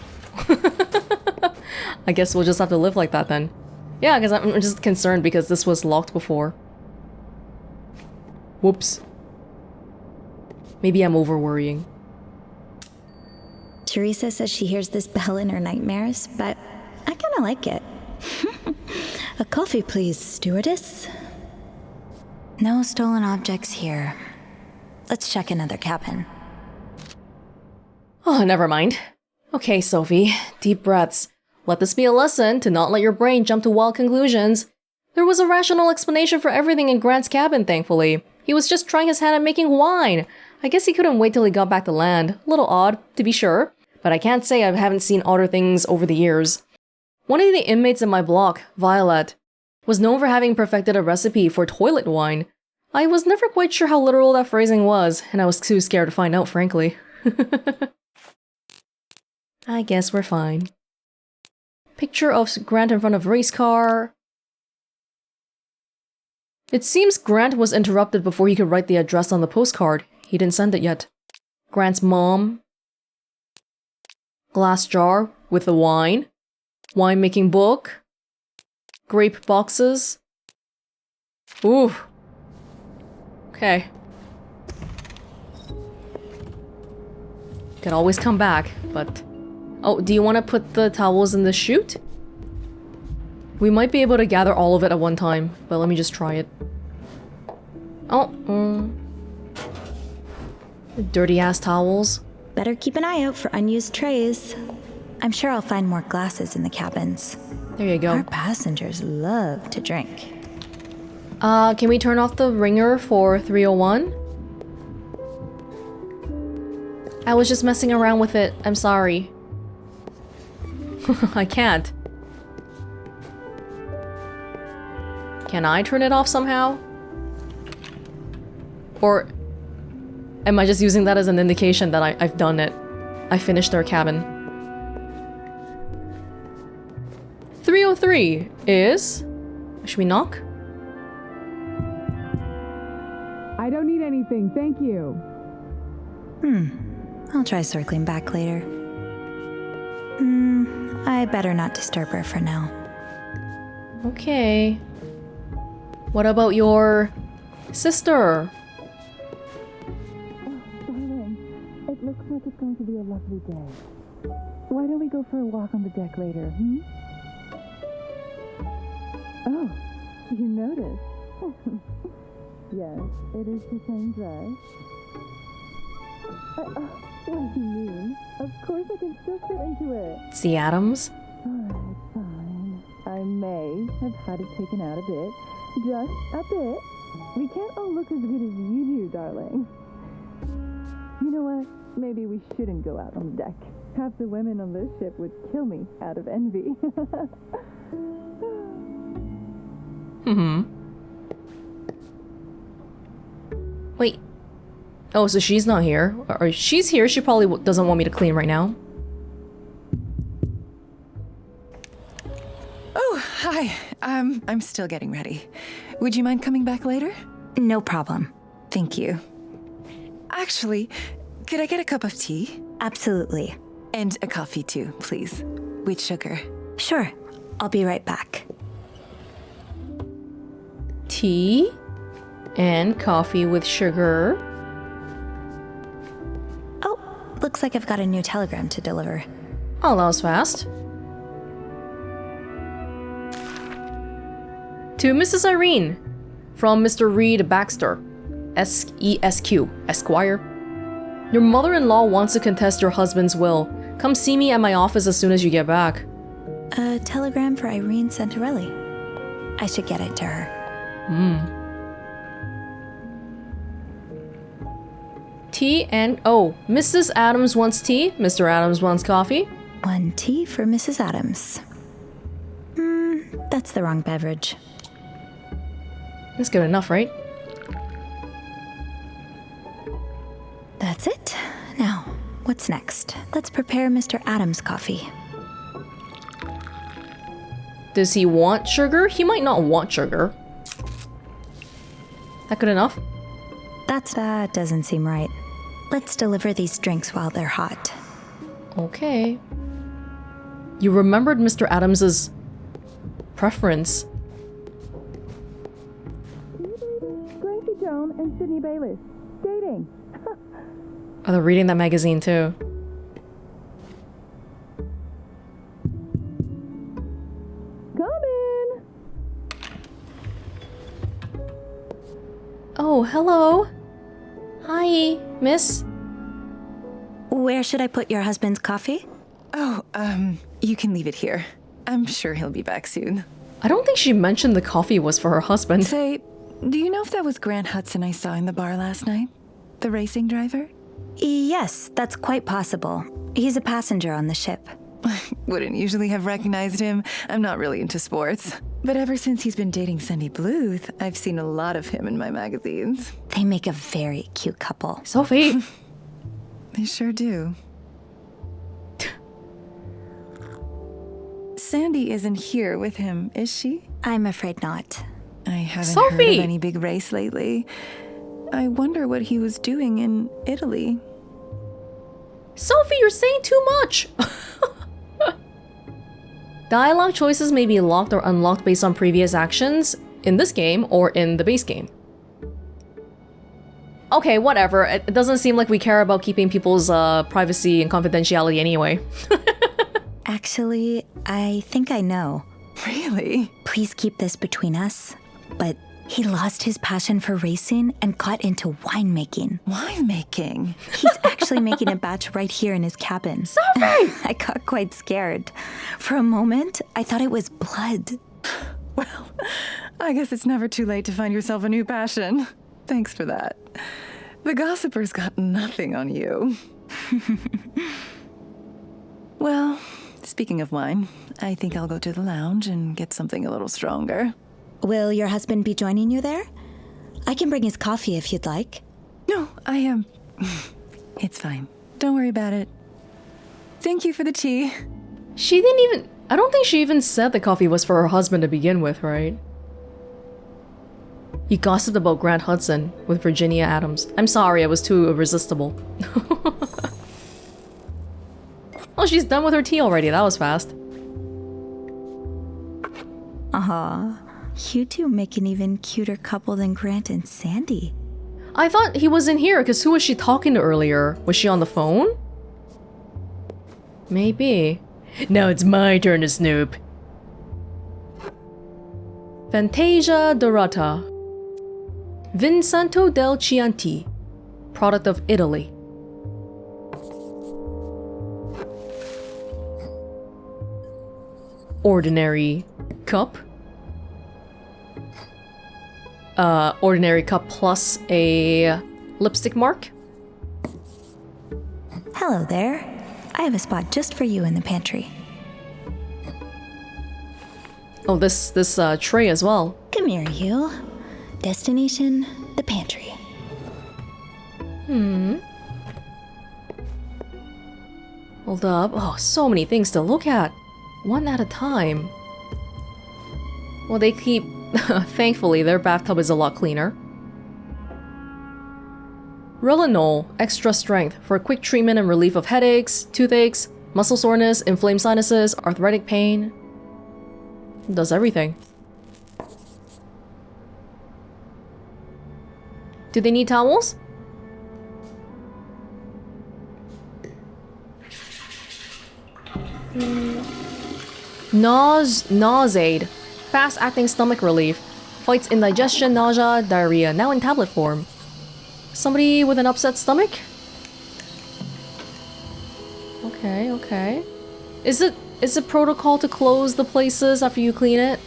I guess we'll just have to live like that then. Yeah, because I'm just concerned because this was locked before. Whoops. Maybe I'm over-worrying. Teresa says she hears this bell in her nightmares, but I kinda like it. A coffee, please, stewardess. No stolen objects here. Let's check another cabin. Oh, never mind. Okay, Sophie. Deep breaths. Let this be a lesson to not let your brain jump to wild conclusions. There was a rational explanation for everything in Grant's cabin, thankfully. He was just trying his hand at making wine. I guess he couldn't wait till he got back to land. A little odd, to be sure. But I can't say I haven't seen odder things over the years. One of the inmates in my block, Violet, was known for having perfected a recipe for toilet wine. I was never quite sure how literal that phrasing was, and I was too scared to find out, frankly. I guess we're fine. Picture of Grant in front of race car. It seems Grant was interrupted before he could write the address on the postcard. He didn't send it yet. Grant's mom. Glass jar with the wine. Winemaking book. Grape boxes. Ooh. Okay. Could always come back, but... Oh, do you want to put the towels in the chute? We might be able to gather all of it at one time, but let me just try it. Oh, dirty-ass towels. Better keep an eye out for unused trays. I'm sure I'll find more glasses in the cabins. There you go. Our passengers love to drink. Can we turn off the ringer for 301? I was just messing around with it. I'm sorry. I can't. Can I turn it off somehow? Or am I just using that as an indication that I've done it? I finished their cabin. 303 is Should we knock? I don't need anything, thank you. I'll try circling back later. I better not disturb her for now. Okay. What about your sister? Darling, it looks like it's going to be a lovely day. Why don't we go for a walk on the deck later, Oh, you noticed. Yes, it is the same dress. What do you mean? Of course I can still fit into it. It's the Adams. Alright, fine. I may have had it taken out a bit. Just a bit. We can't all look as good as you do, darling. You know what? Maybe we shouldn't go out on the deck. Half the women on this ship would kill me out of envy. Wait. Oh, so she's not here. Or she's here, she probably doesn't want me to clean right now. Oh, hi. I'm still getting ready. Would you mind coming back later? No problem. Thank you. Actually, could I get a cup of tea? Absolutely. And a coffee too, please. With sugar. Sure. I'll be right back. Tea and coffee with sugar. Oh, looks like I've got a new telegram to deliver. Oh, that was fast. To Mrs. Irene, from Mr. Reed Baxter, SESQ, Esquire. Your mother-in-law wants to contest your husband's will. Come see me at my office as soon as you get back. A telegram for Irene Santarelli. I should get it to her. Tea and... oh, Mrs. Adams wants tea. Mr. Adams wants coffee. 1 tea for Mrs. Adams. That's the wrong beverage. That's good enough, right? That's it. Now, what's next? Let's prepare Mr. Adams' coffee. Does he want sugar? He might not want sugar. That good enough? That doesn't seem right. Let's deliver these drinks while they're hot. Okay. You remembered Mr. Adams's preference. Gracie Joan and Sydney Bayliss. Dating. Oh, they're reading that magazine too. Come in. Oh, hello. Hi, miss. Where should I put your husband's coffee? Oh, you can leave it here. I'm sure he'll be back soon. I don't think she mentioned the coffee was for her husband. Say, do you know if that was Grant Hudson I saw in the bar last night? The racing driver? Yes, that's quite possible. He's a passenger on the ship. Wouldn't usually have recognized him. I'm not really into sports. But ever since he's been dating Sandy Bluth, I've seen a lot of him in my magazines. They make a very cute couple. Sophie. They sure do. Sandy isn't here with him, is she? I'm afraid not. I haven't Sophie! heard of any big race lately. I wonder what he was doing in Italy. Sophie, you're saying too much! Dialogue choices may be locked or unlocked based on previous actions in this game or in the base game. Okay, whatever. It doesn't seem like we care about keeping people's privacy and confidentiality anyway. Actually, I think I know. Really? Please keep this between us. But he lost his passion for racing and got into winemaking. Winemaking? He's actually making a batch right here in his cabin. Sophie! I got quite scared. For a moment, I thought it was blood. Well, I guess it's never too late to find yourself a new passion. Thanks for that. The gossipers got nothing on you. Well, speaking of wine, I think I'll go to the lounge and get something a little stronger. Will your husband be joining you there? I can bring his coffee if you'd like. No, I am. It's fine. Don't worry about it. Thank you for the tea. She didn't even... I don't think she even said the coffee was for her husband to begin with, right? You gossiped about Grant Hudson with Virginia Adams. I'm sorry, I was too irresistible. Oh, she's done with her tea already. That was fast. Aw, you two make an even cuter couple than Grant and Sandy. I thought he was in here, because who was she talking to earlier? Was she on the phone? Maybe. Now it's my turn to snoop. Fantasia Dorata. Vincenzo del Chianti. Product of Italy. Ordinary cup. Ordinary cup plus a lipstick mark. Hello there. I have a spot just for you in the pantry. Oh, this tray as well. Come here, you. Destination, the pantry. Hold up. Oh, so many things to look at. One at a time. Well, they keep... Thankfully, their bathtub is a lot cleaner. Relinol, extra strength for quick treatment and relief of headaches, toothaches, muscle soreness, inflamed sinuses, arthritic pain. It does everything. Do they need towels? Nauseaid. Fast-acting stomach relief. Fights indigestion, nausea, diarrhea. Now in tablet form. Somebody with an upset stomach? Okay, okay. Is it protocol to close the places after you clean it?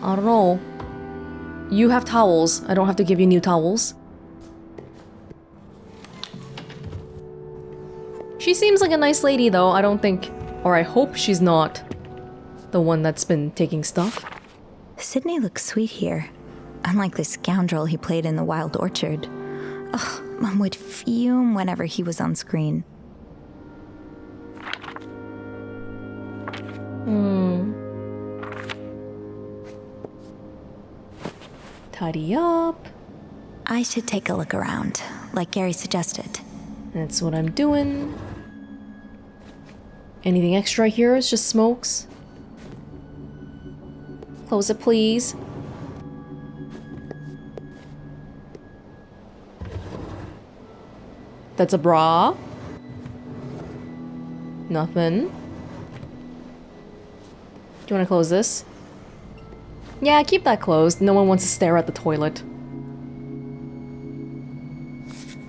I don't know. You have towels. I don't have to give you new towels. She seems like a nice lady though. I don't think, or I hope she's not the one that's been taking stuff. Sydney looks sweet here, unlike the scoundrel he played in The Wild Orchard. Ugh, Mom would fume whenever he was on screen. Tidy up. I should take a look around, like Gary suggested. That's what I'm doing. Anything extra here? It's just smokes. Close it, please. That's a bra. Nothing. Do you want to close this? Yeah, keep that closed. No one wants to stare at the toilet.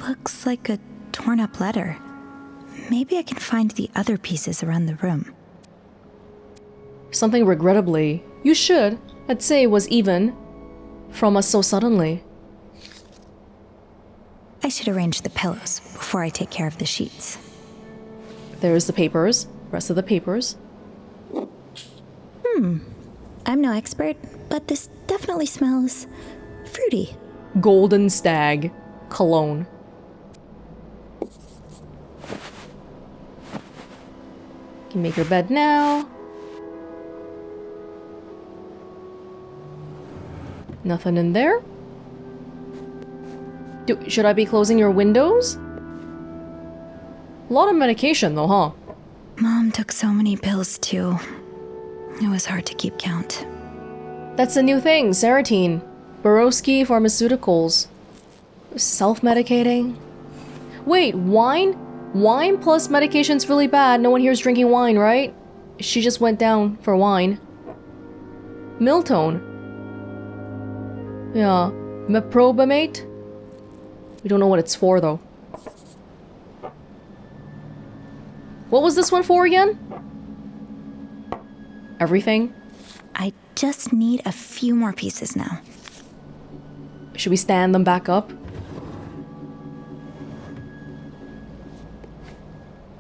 Looks like a torn up letter. Maybe I can find the other pieces around the room. Something regrettably, you should, I'd say was even, from us so suddenly. I should arrange the pillows before I take care of the sheets. There's the papers, rest of the papers. I'm no expert, but this definitely smells fruity. Golden Stag cologne. You can make your bed now. Nothing in there. Should I be closing your windows? A lot of medication though, huh? Mom took so many pills too. It was hard to keep count. That's a new thing, Serotonin. Borowski Pharmaceuticals. Self-medicating? Wait, wine? Wine plus medication's really bad. No one here's drinking wine, right? She just went down for wine. Miltone. Yeah. Meprobamate? We don't know what it's for, though. What was this one for again? Everything? I just need a few more pieces now. Should we stand them back up?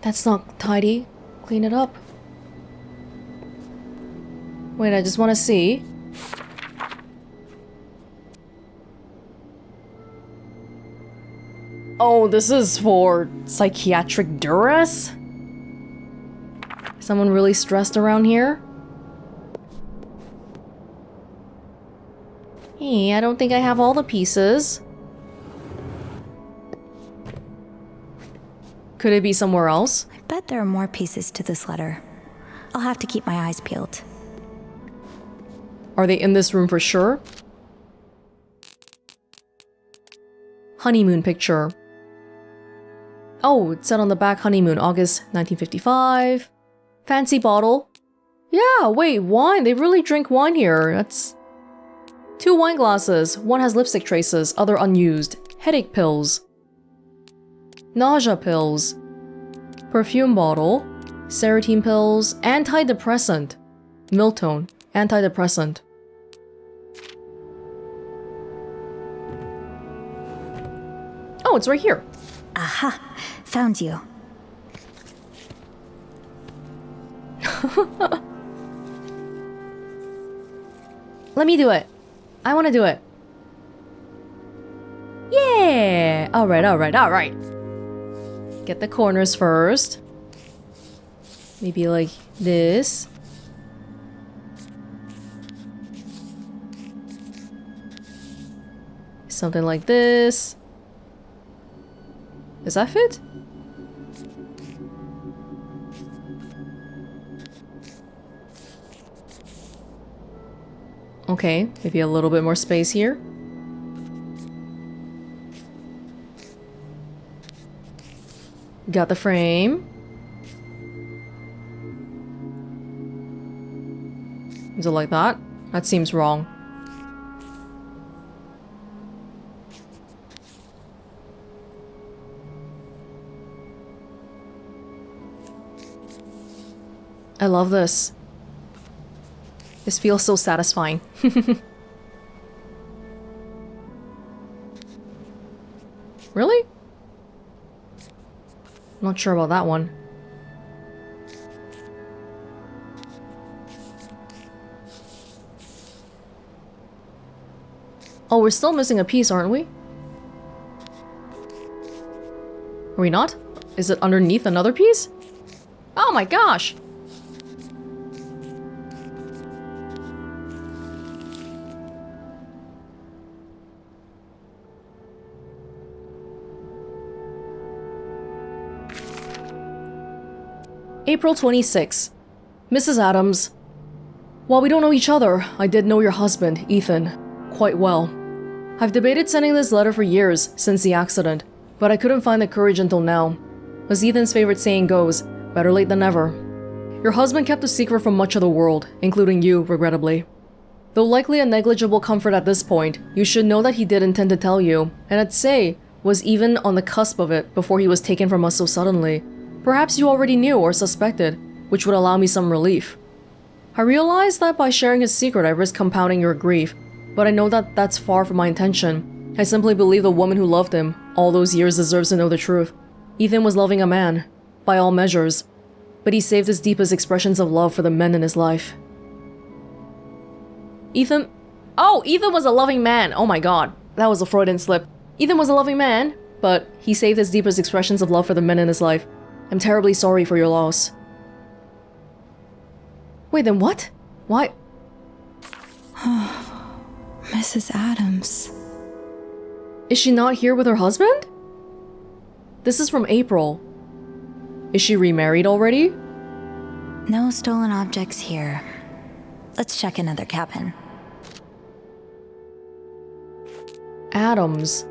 That's not tidy. Clean it up. Wait, I just want to see. Oh, this is for psychiatric duress? Someone really stressed around here? Hey, I don't think I have all the pieces. Could it be somewhere else? I bet there are more pieces to this letter. I'll have to keep my eyes peeled. Are they in this room for sure? Honeymoon picture. Oh, it said on the back honeymoon, August 1955. Fancy bottle. Yeah, wait, wine. They really drink wine here. That's 2 wine glasses. One has lipstick traces, other unused. Headache pills. Nausea pills. Perfume bottle. Serotonin pills. Antidepressant. Miltone. Antidepressant. Oh, it's right here. Aha! Found you. Let me do it. I want to do it. Yeah! Alright, alright, alright. Get the corners first. Maybe like this. Something like this. Does that fit? Okay, maybe a little bit more space here. Got the frame. Is it like that? That seems wrong. I love this. This feels so satisfying. Really? Not sure about that one. Oh, we're still missing a piece, aren't we? Are we not? Is it underneath another piece? Oh my gosh! April 26. Mrs. Adams. While we don't know each other, I did know your husband, Ethan, quite well. I've debated sending this letter for years since the accident, but I couldn't find the courage until now. As Ethan's favorite saying goes, better late than never. Your husband kept a secret from much of the world, including you, regrettably. Though likely a negligible comfort at this point, you should know that he did intend to tell you, and I'd say was even on the cusp of it before he was taken from us so suddenly. Perhaps you already knew or suspected, which would allow me some relief. I realize that by sharing his secret I risk compounding your grief, but I know that that's far from my intention. I simply believe the woman who loved him all those years deserves to know the truth. Ethan was loving a man, by all measures, but he saved his deepest expressions of love for the men in his life. Ethan... Oh, Ethan was a loving man! Oh my god, that was a Freudian slip. Ethan was a loving man, but he saved his deepest expressions of love for the men in his life. I'm terribly sorry for your loss. Wait, then what? Why? Mrs. Adams. Is she not here with her husband? This is from April. Is she remarried already? No stolen objects here. Let's check another cabin. Adams.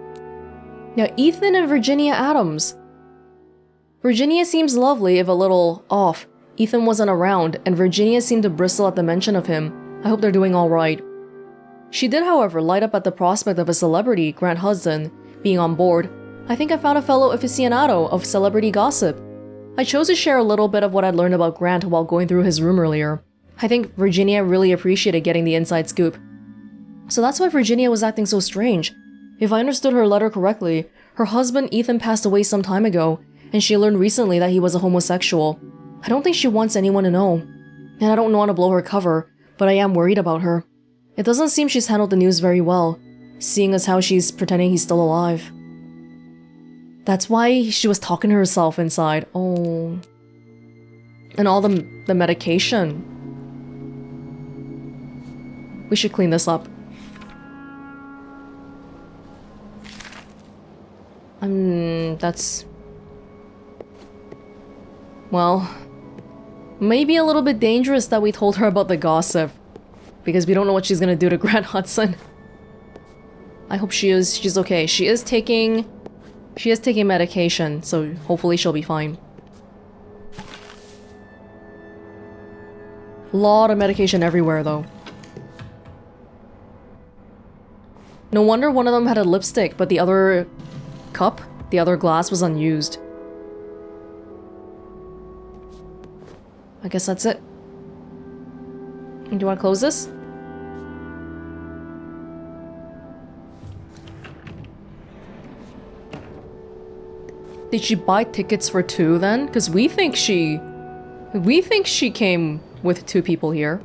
Now, Ethan and Virginia Adams. Virginia seems lovely, if a little off. Ethan wasn't around, and Virginia seemed to bristle at the mention of him. I hope they're doing all right. She did, however, light up at the prospect of a celebrity, Grant Hudson, being on board. I think I found a fellow aficionado of celebrity gossip. I chose to share a little bit of what I'd learned about Grant while going through his room earlier. I think Virginia really appreciated getting the inside scoop. So that's why Virginia was acting so strange. If I understood her letter correctly, her husband Ethan passed away some time ago, and she learned recently that he was a homosexual. I don't think she wants anyone to know. And I don't want to blow her cover, but I am worried about her. It doesn't seem she's handled the news very well, seeing as how she's pretending he's still alive. That's why she was talking to herself inside. Oh. And all the medication. We should clean this up. That's... Well... Maybe a little bit dangerous that we told her about the gossip. Because we don't know what she's gonna do to Grant Hudson. I hope she's okay. She is taking medication, so hopefully she'll be fine. Lot of medication everywhere, though. No wonder one of them had a lipstick, but the other cup, the other glass was unused. I guess that's it. Do you want to close this? Did she buy tickets for two then? Because we think she came with two people here.